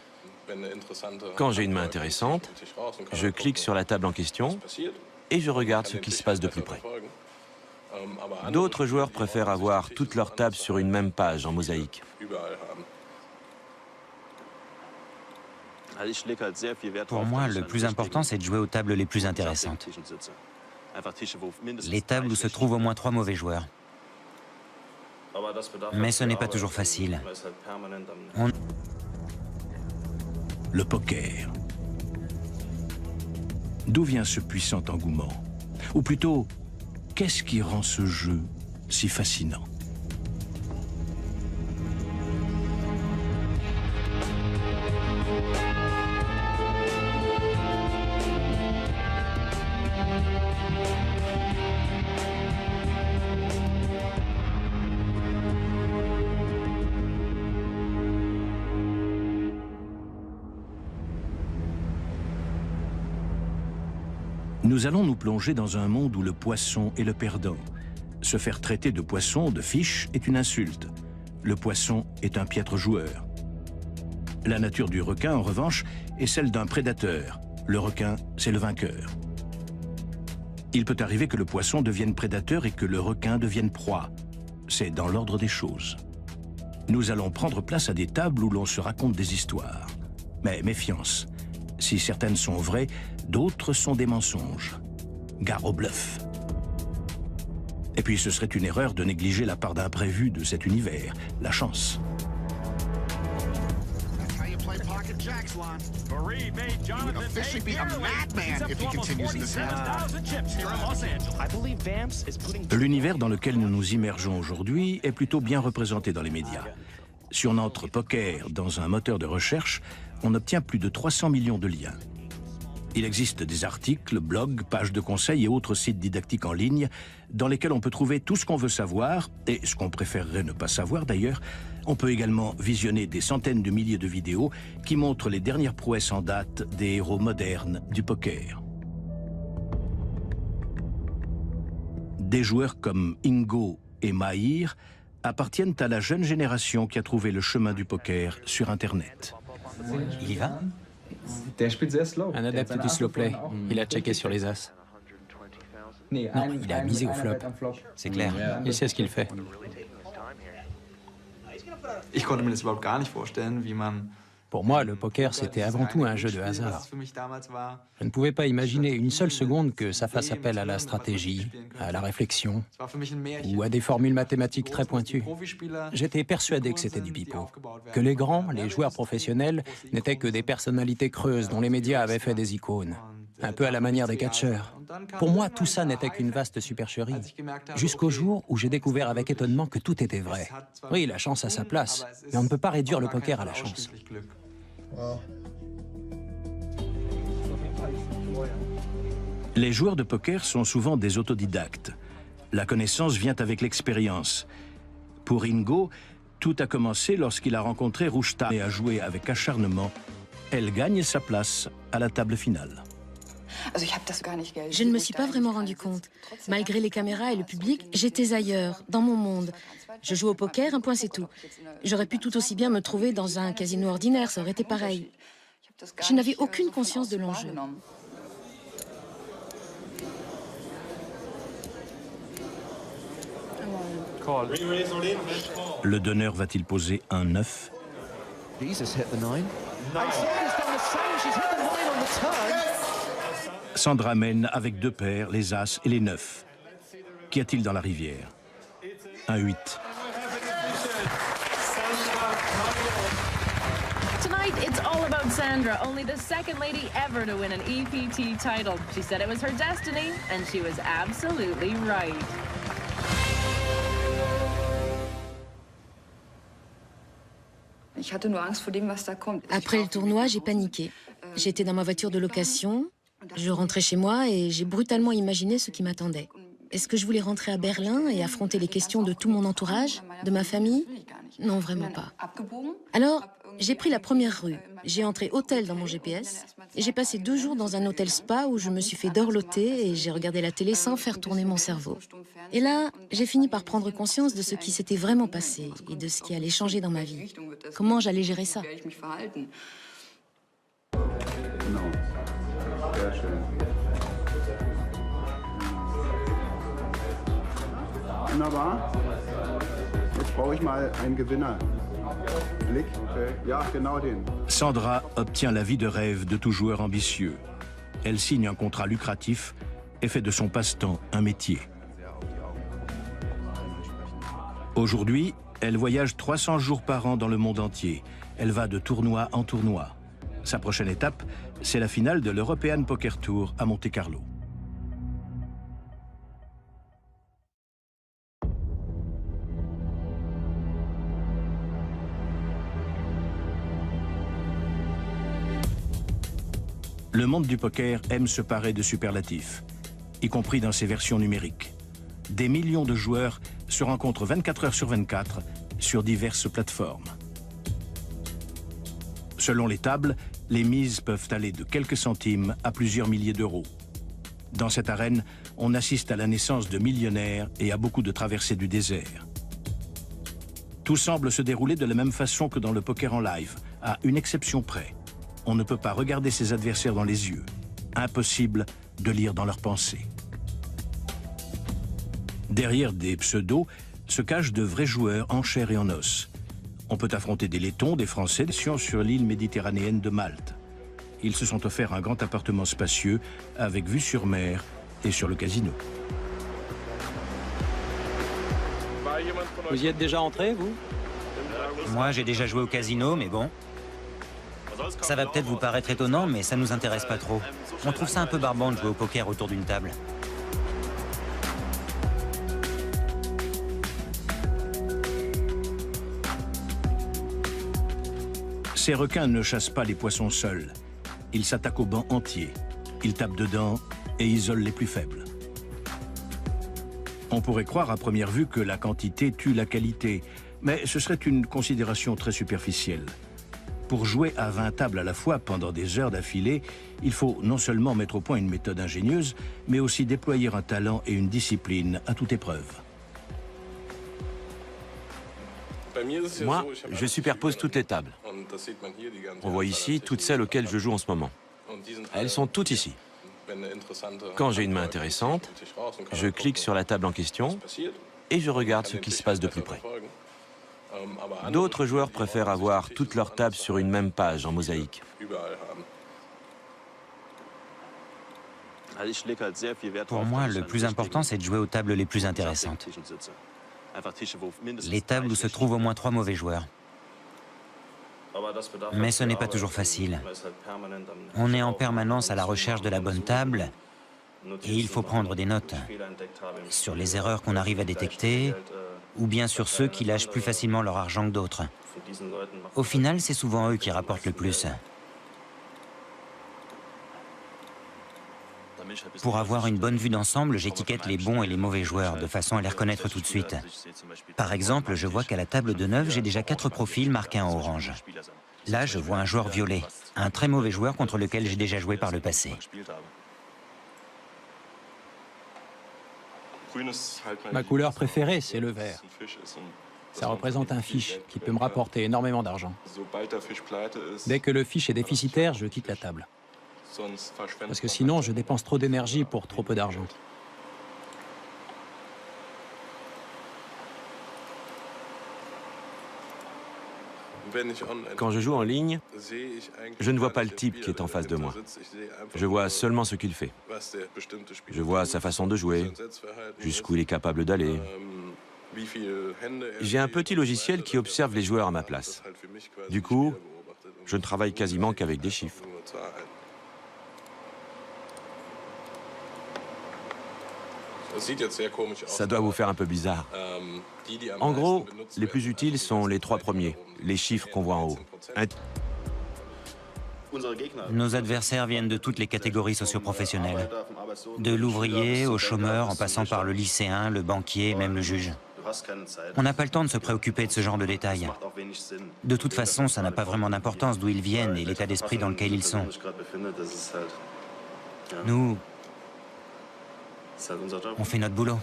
S5: Quand j'ai une main intéressante, je clique sur la table en question et je regarde ce qui se passe de plus près. D'autres joueurs préfèrent avoir toutes leurs tables sur une même page en mosaïque.
S11: Pour moi, le plus important, c'est de jouer aux tables les plus intéressantes. Les tables où se trouvent au moins 3 mauvais joueurs. Mais ce n'est pas toujours facile.
S1: Le poker. D'où vient ce puissant engouement? Ou plutôt, qu'est-ce qui rend ce jeu si fascinant? Nous allons nous plonger dans un monde où le poisson est le perdant. Se faire traiter de poisson, de fiche, est une insulte. Le poisson est un piètre joueur. La nature du requin, en revanche, est celle d'un prédateur. Le requin, c'est le vainqueur. Il peut arriver que le poisson devienne prédateur et que le requin devienne proie. C'est dans l'ordre des choses. Nous allons prendre place à des tables où l'on se raconte des histoires. Mais méfiance. Si certaines sont vraies, d'autres sont des mensonges. Gare au bluff. Et puis ce serait une erreur de négliger la part d'imprévu de cet univers, la chance. L'univers dans lequel nous nous immergeons aujourd'hui est plutôt bien représenté dans les médias. Si on entre poker dans un moteur de recherche, on obtient plus de 300 millions de liens. Il existe des articles, blogs, pages de conseils et autres sites didactiques en ligne dans lesquels on peut trouver tout ce qu'on veut savoir, et ce qu'on préférerait ne pas savoir d'ailleurs, On peut également visionner des centaines de milliers de vidéos qui montrent les dernières prouesses en date des héros modernes du poker. Des joueurs comme Ingo et Mahir appartiennent à la jeune génération qui a trouvé le chemin du poker sur Internet.
S11: Il y va?
S3: Un adepte du slow play. Il a checké sur les as. Non, il a misé au flop.
S11: C'est clair.
S3: Il sait ce qu'il fait. Pour moi, le poker, c'était avant tout un jeu de hasard. Je ne pouvais pas imaginer une seule seconde que ça fasse appel à la stratégie, à la réflexion, ou à des formules mathématiques très pointues. J'étais persuadé que c'était du pipeau, que les grands, les joueurs professionnels, n'étaient que des personnalités creuses dont les médias avaient fait des icônes, un peu à la manière des catcheurs. Pour moi, tout ça n'était qu'une vaste supercherie, jusqu'au jour où j'ai découvert avec étonnement que tout était vrai. Oui, la chance a sa place, mais on ne peut pas réduire le poker à la chance.
S1: Les joueurs de poker sont souvent des autodidactes. La connaissance vient avec l'expérience. Pour Ingo, tout a commencé lorsqu'il a rencontré Ruchta et a joué avec acharnement. Elle gagne sa place à la table finale.
S7: Je ne me suis pas vraiment rendu compte. Malgré les caméras et le public, j'étais ailleurs, dans mon monde. Je joue au poker, un point c'est tout. J'aurais pu tout aussi bien me trouver dans un casino ordinaire, ça aurait été pareil. Je n'avais aucune conscience de l'enjeu.
S1: Le donneur va-t-il poser un 9? Sandra mène avec 2 paires, les As et les 9. Qu'y a-t-il dans la rivière? Un 8.
S8: Tonight, it's all about Sandra, only the second lady ever to win an EPT title. She said it was her destiny, and she was absolutely right.
S7: Après le tournoi, j'ai paniqué. J'étais dans ma voiture de location, je rentrais chez moi et j'ai brutalement imaginé ce qui m'attendait. Est-ce que je voulais rentrer à Berlin et affronter les questions de tout mon entourage, de ma famille? Non, vraiment pas. Alors, j'ai pris la première rue. J'ai entré hôtel dans mon GPS et j'ai passé 2 jours dans un hôtel spa où je me suis fait dorloter et j'ai regardé la télé sans faire tourner mon cerveau. Et là, j'ai fini par prendre conscience de ce qui s'était vraiment passé et de ce qui allait changer dans ma vie. Comment j'allais gérer ça?
S9: Genau. Sehr schön. Wunderbar. Jetzt brauche ich mal einen Gewinner. Blick, ja, genau den.
S1: Sandra obtient la vie de rêve de tout joueur ambitieux. Elle signe un contrat lucratif et fait de son passe-temps un métier. Aujourd'hui, elle voyage 300 jours par an dans le monde entier. Elle va de tournoi en tournoi. Sa prochaine étape, c'est la finale de l'European Poker Tour à Monte-Carlo. Le monde du poker aime se parer de superlatifs, y compris dans ses versions numériques. Des millions de joueurs se rencontrent 24 heures sur 24 sur diverses plateformes. Selon les tables, les mises peuvent aller de quelques centimes à plusieurs milliers d'euros. Dans cette arène, on assiste à la naissance de millionnaires et à beaucoup de traversées du désert. Tout semble se dérouler de la même façon que dans le poker en live, à une exception près. On ne peut pas regarder ses adversaires dans les yeux. Impossible de lire dans leurs pensées. Derrière des pseudos se cachent de vrais joueurs en chair et en os. On peut affronter des Lettons, des Français, des Sions sur l'île méditerranéenne de Malte. Ils se sont offerts un grand appartement spacieux avec vue sur mer et sur le casino.
S3: Vous y êtes déjà entré, vous?
S11: Moi, j'ai déjà joué au casino, mais bon. Ça va peut-être vous paraître étonnant, mais ça nous intéresse pas trop. On trouve ça un peu barbant de jouer au poker autour d'une table.
S1: Ces requins ne chassent pas les poissons seuls. Ils s'attaquent au banc entier. Ils tapent dedans et isolent les plus faibles. On pourrait croire à première vue que la quantité tue la qualité, Mais ce serait une considération très superficielle. Pour jouer à 20 tables à la fois pendant des heures d'affilée, il faut non seulement mettre au point une méthode ingénieuse, mais aussi déployer un talent et une discipline à toute épreuve.
S5: Moi, je superpose toutes les tables. On voit ici toutes celles auxquelles je joue en ce moment. Elles sont toutes ici. Quand j'ai une main intéressante, je clique sur la table en question et je regarde ce qui se passe de plus près. D'autres joueurs préfèrent avoir toutes leurs tables sur une même page en mosaïque.
S11: Pour moi, le plus important, c'est de jouer aux tables les plus intéressantes. Les tables où se trouvent au moins 3 mauvais joueurs. Mais ce n'est pas toujours facile. On est en permanence à la recherche de la bonne table et il faut prendre des notes sur les erreurs qu'on arrive à détecter ou bien sur ceux qui lâchent plus facilement leur argent que d'autres. Au final, c'est souvent eux qui rapportent le plus. Pour avoir une bonne vue d'ensemble, j'étiquette les bons et les mauvais joueurs, de façon à les reconnaître tout de suite. Par exemple, je vois qu'à la table de 9, j'ai déjà 4 profils marqués en orange. Là, je vois un joueur violet, un très mauvais joueur contre lequel j'ai déjà joué par le passé.
S3: Ma couleur préférée, c'est le vert. Ça représente un fish qui peut me rapporter énormément d'argent. Dès que le fish est déficitaire, je quitte la table. Parce que sinon, je dépense trop d'énergie pour trop peu d'argent.
S5: Quand je joue en ligne, je ne vois pas le type qui est en face de moi. Je vois seulement ce qu'il fait. Je vois sa façon de jouer, jusqu'où il est capable d'aller. J'ai un petit logiciel qui observe les joueurs à ma place. Du coup, je ne travaille quasiment qu'avec des chiffres. Ça doit vous faire un peu bizarre. En gros, les plus utiles sont les 3 premiers, les chiffres qu'on voit en haut.
S11: Nos adversaires viennent de toutes les catégories socio-professionnelles. De l'ouvrier au chômeur, en passant par le lycéen, le banquier, même le juge. On n'a pas le temps de se préoccuper de ce genre de détails. De toute façon, ça n'a pas vraiment d'importance d'où ils viennent et l'état d'esprit dans lequel ils sont. Nous, on fait notre boulot.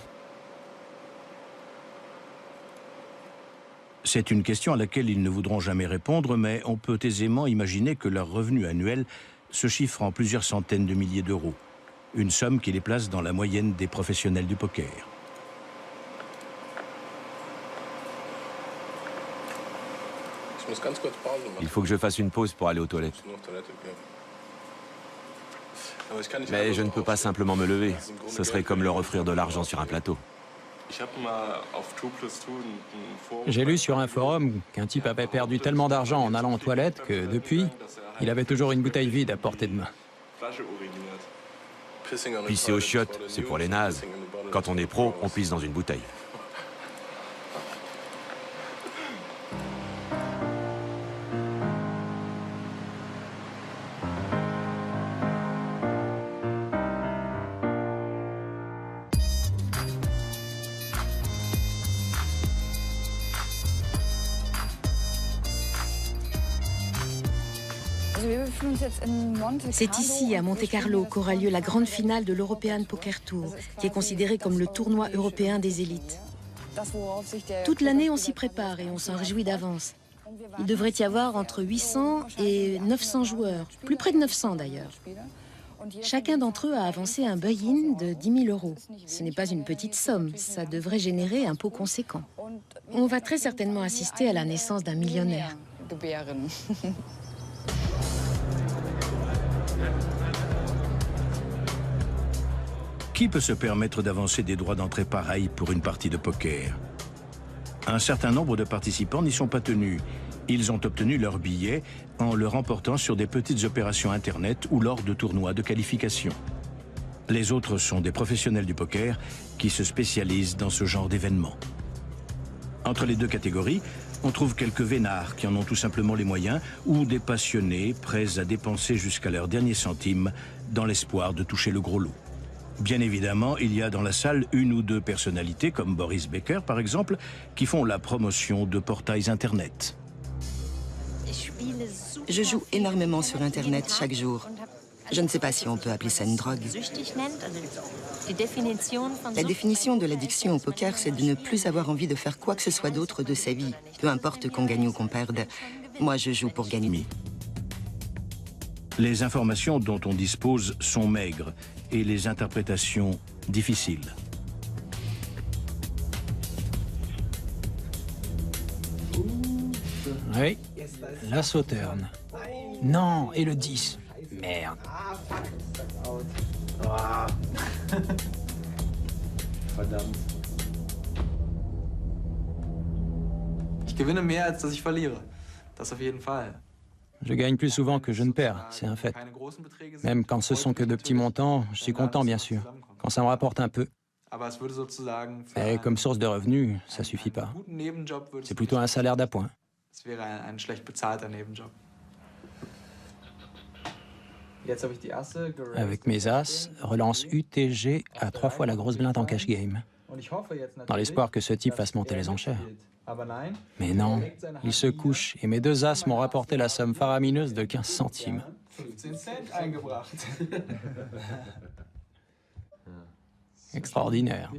S1: C'est une question à laquelle ils ne voudront jamais répondre, mais on peut aisément imaginer que leur revenu annuel se chiffre en plusieurs centaines de milliers d'euros. Une somme qui les place dans la moyenne des professionnels du poker.
S5: Il faut que je fasse une pause pour aller aux toilettes. Mais je ne peux pas simplement me lever. Ce serait comme leur offrir de l'argent sur un plateau.
S3: J'ai lu sur un forum qu'un type avait perdu tellement d'argent en allant aux toilettes que, depuis, il avait toujours une bouteille vide à portée de main.
S5: Pisser aux chiottes, c'est pour les nazes. Quand on est pro, on pisse dans une bouteille.
S7: C'est ici, à Monte-Carlo, qu'aura lieu la grande finale de l'European Poker Tour, qui est considéré comme le tournoi européen des élites. Toute l'année, on s'y prépare et on s'en réjouit d'avance. Il devrait y avoir entre 800 et 900 joueurs, plus près de 900 d'ailleurs. Chacun d'entre eux a avancé un buy-in de 10 000 euros. Ce n'est pas une petite somme, ça devrait générer un pot conséquent. On va très certainement assister à la naissance d'un millionnaire.
S1: Qui peut se permettre d'avancer des droits d'entrée pareils pour une partie de poker? Un certain nombre de participants n'y sont pas tenus. Ils ont obtenu leur billet en le remportant sur des petites opérations Internet ou lors de tournois de qualification. Les autres sont des professionnels du poker qui se spécialisent dans ce genre d'événements. Entre les deux catégories, on trouve quelques vénards qui en ont tout simplement les moyens ou des passionnés prêts à dépenser jusqu'à leur dernier centime dans l'espoir de toucher le gros lot. Bien évidemment, il y a dans la salle une ou deux personnalités, comme Boris Becker par exemple, qui font la promotion de portails Internet.
S12: Je joue énormément sur Internet chaque jour. Je ne sais pas si on peut appeler ça une drogue. La définition de l'addiction au poker, c'est de ne plus avoir envie de faire quoi que ce soit d'autre de sa vie, peu importe qu'on gagne ou qu'on perde. Moi, je joue pour gagner.
S1: Les informations dont on dispose sont maigres et les interprétations difficiles.
S3: Oui, la sauterne. Non, et le 10. Merde.
S10: Verdammt. Ich gewinne mehr, als dass ich verliere. Das auf jeden Fall.
S3: Je gagne plus souvent que je ne perds, c'est un fait. Même quand ce sont que de petits montants, je suis content, bien sûr. Quand ça me rapporte un peu. Mais comme source de revenus, ça suffit pas. C'est plutôt un salaire d'appoint. Avec mes as, relance UTG à 3 fois la grosse blinde en cash game. Dans l'espoir que ce type fasse monter les enchères. Mais non, il se couche et mes 2 as m'ont rapporté la somme faramineuse de 15 centimes. Extraordinaire.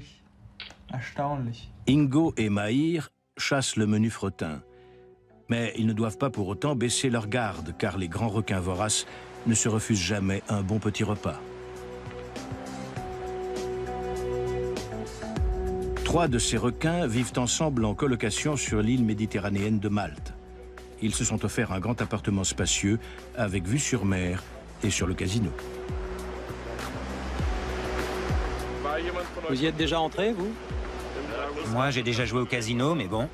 S1: Ingo et Mahir chassent le menu fretin. Mais ils ne doivent pas pour autant baisser leur garde, car les grands requins voraces ne se refusent jamais un bon petit repas. 3 de ces requins vivent ensemble en colocation sur l'île méditerranéenne de Malte. Ils se sont offerts un grand appartement spacieux avec vue sur mer et sur le casino.
S3: Vous y êtes déjà entré, vous?
S11: Moi, j'ai déjà joué au casino, mais bon.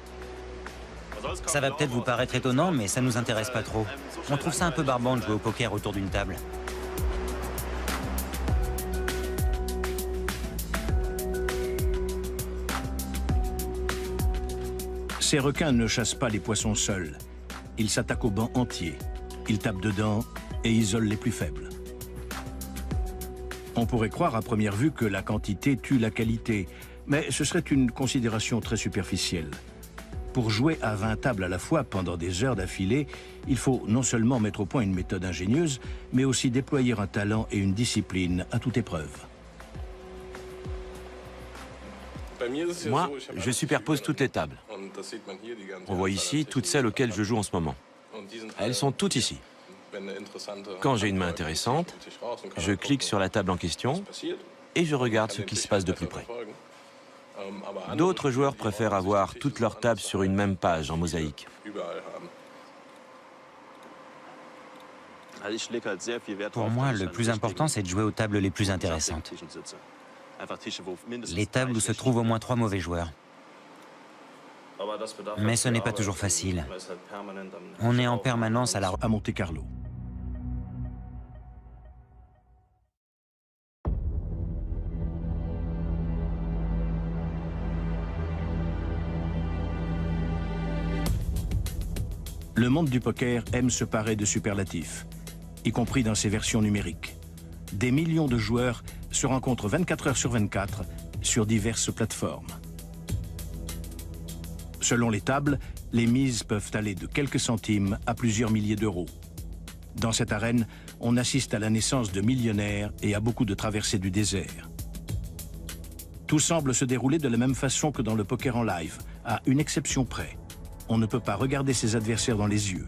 S11: Ça va peut-être vous paraître étonnant, mais ça nous intéresse pas trop. On trouve ça un peu barbant de jouer au poker autour d'une table.
S1: Ces requins ne chassent pas les poissons seuls. Ils s'attaquent au banc entier. Ils tapent dedans et isolent les plus faibles. On pourrait croire à première vue que la quantité tue la qualité, mais ce serait une considération très superficielle. Pour jouer à 20 tables à la fois pendant des heures d'affilée, il faut non seulement mettre au point une méthode ingénieuse, mais aussi déployer un talent et une discipline à toute épreuve.
S5: Moi, je superpose toutes les tables. On voit ici toutes celles auxquelles je joue en ce moment. Elles sont toutes ici. Quand j'ai une main intéressante, je clique sur la table en question et je regarde ce qui se passe de plus près. D'autres joueurs préfèrent avoir toutes leurs tables sur une même page en mosaïque.
S11: Pour moi, le plus important, c'est de jouer aux tables les plus intéressantes. Les tables où se trouvent au moins 3 mauvais joueurs. Mais ce n'est pas toujours facile. On est en permanence à
S1: Monte Carlo. Le monde du poker aime se parer de superlatifs, y compris dans ses versions numériques. Des millions de joueurs se rencontrent 24 heures sur 24 sur diverses plateformes. Selon les tables, les mises peuvent aller de quelques centimes à plusieurs milliers d'euros. Dans cette arène, on assiste à la naissance de millionnaires et à beaucoup de traversées du désert. Tout semble se dérouler de la même façon que dans le poker en live, à une exception près. On ne peut pas regarder ses adversaires dans les yeux.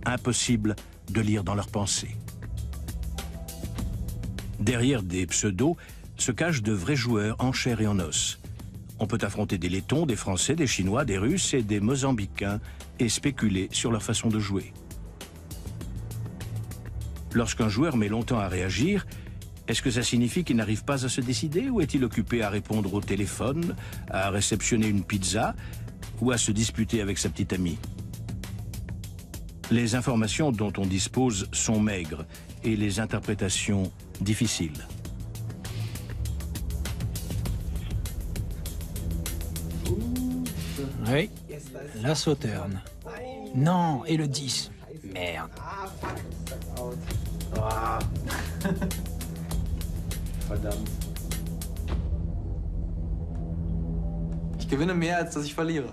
S1: Impossible de lire dans leurs pensées. Derrière des pseudos se cachent de vrais joueurs en chair et en os. On peut affronter des Lettons, des Français, des Chinois, des Russes et des Mozambicains et spéculer sur leur façon de jouer. Lorsqu'un joueur met longtemps à réagir, est-ce que ça signifie qu'il n'arrive pas à se décider ou est-il occupé à répondre au téléphone, à réceptionner une pizza ou à se disputer avec sa petite amie? Les informations dont on dispose sont maigres et les interprétations difficiles.
S3: Oui, la sauterne. Non, et le 10. Merde.
S10: Verdammt. gewinne mehr, als dass ich verliere.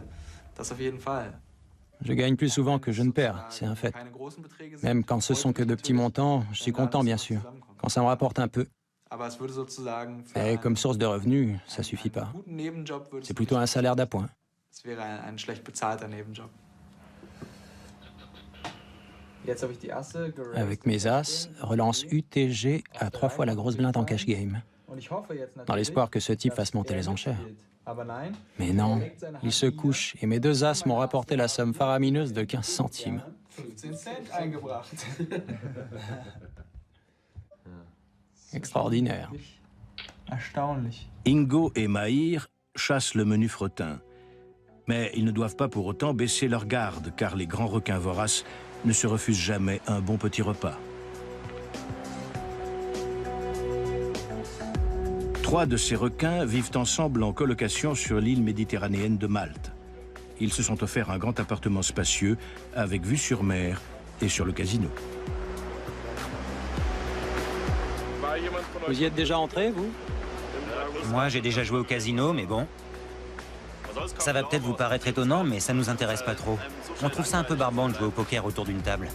S10: Das auf jeden Fall.
S3: Je gagne plus souvent que je ne perds, c'est un fait. Même quand ce sont que de petits montants, je suis content, bien sûr. Quand ça me rapporte un peu. Mais comme source de revenus, ça suffit pas. C'est plutôt un salaire d'appoint. Avec mes as, relance UTG à 3 fois la grosse blinde en cash game. Dans l'espoir que ce type fasse monter les enchères. Mais non, il se couche et mes 2 as m'ont rapporté la somme faramineuse de 15 centimes. Extraordinaire.
S1: Ingo et Mahir chassent le menu fretin. Mais ils ne doivent pas pour autant baisser leur garde, car les grands requins voraces ne se refusent jamais un bon petit repas. 3 de ces requins vivent ensemble en colocation sur l'île méditerranéenne de Malte. Ils se sont offerts un grand appartement spacieux avec vue sur mer et sur le casino.
S3: Vous y êtes déjà entré, vous?
S11: Moi, j'ai déjà joué au casino, mais bon. Ça va peut-être vous paraître étonnant, mais ça nous intéresse pas trop. On trouve ça un peu barbant de jouer au poker autour d'une table.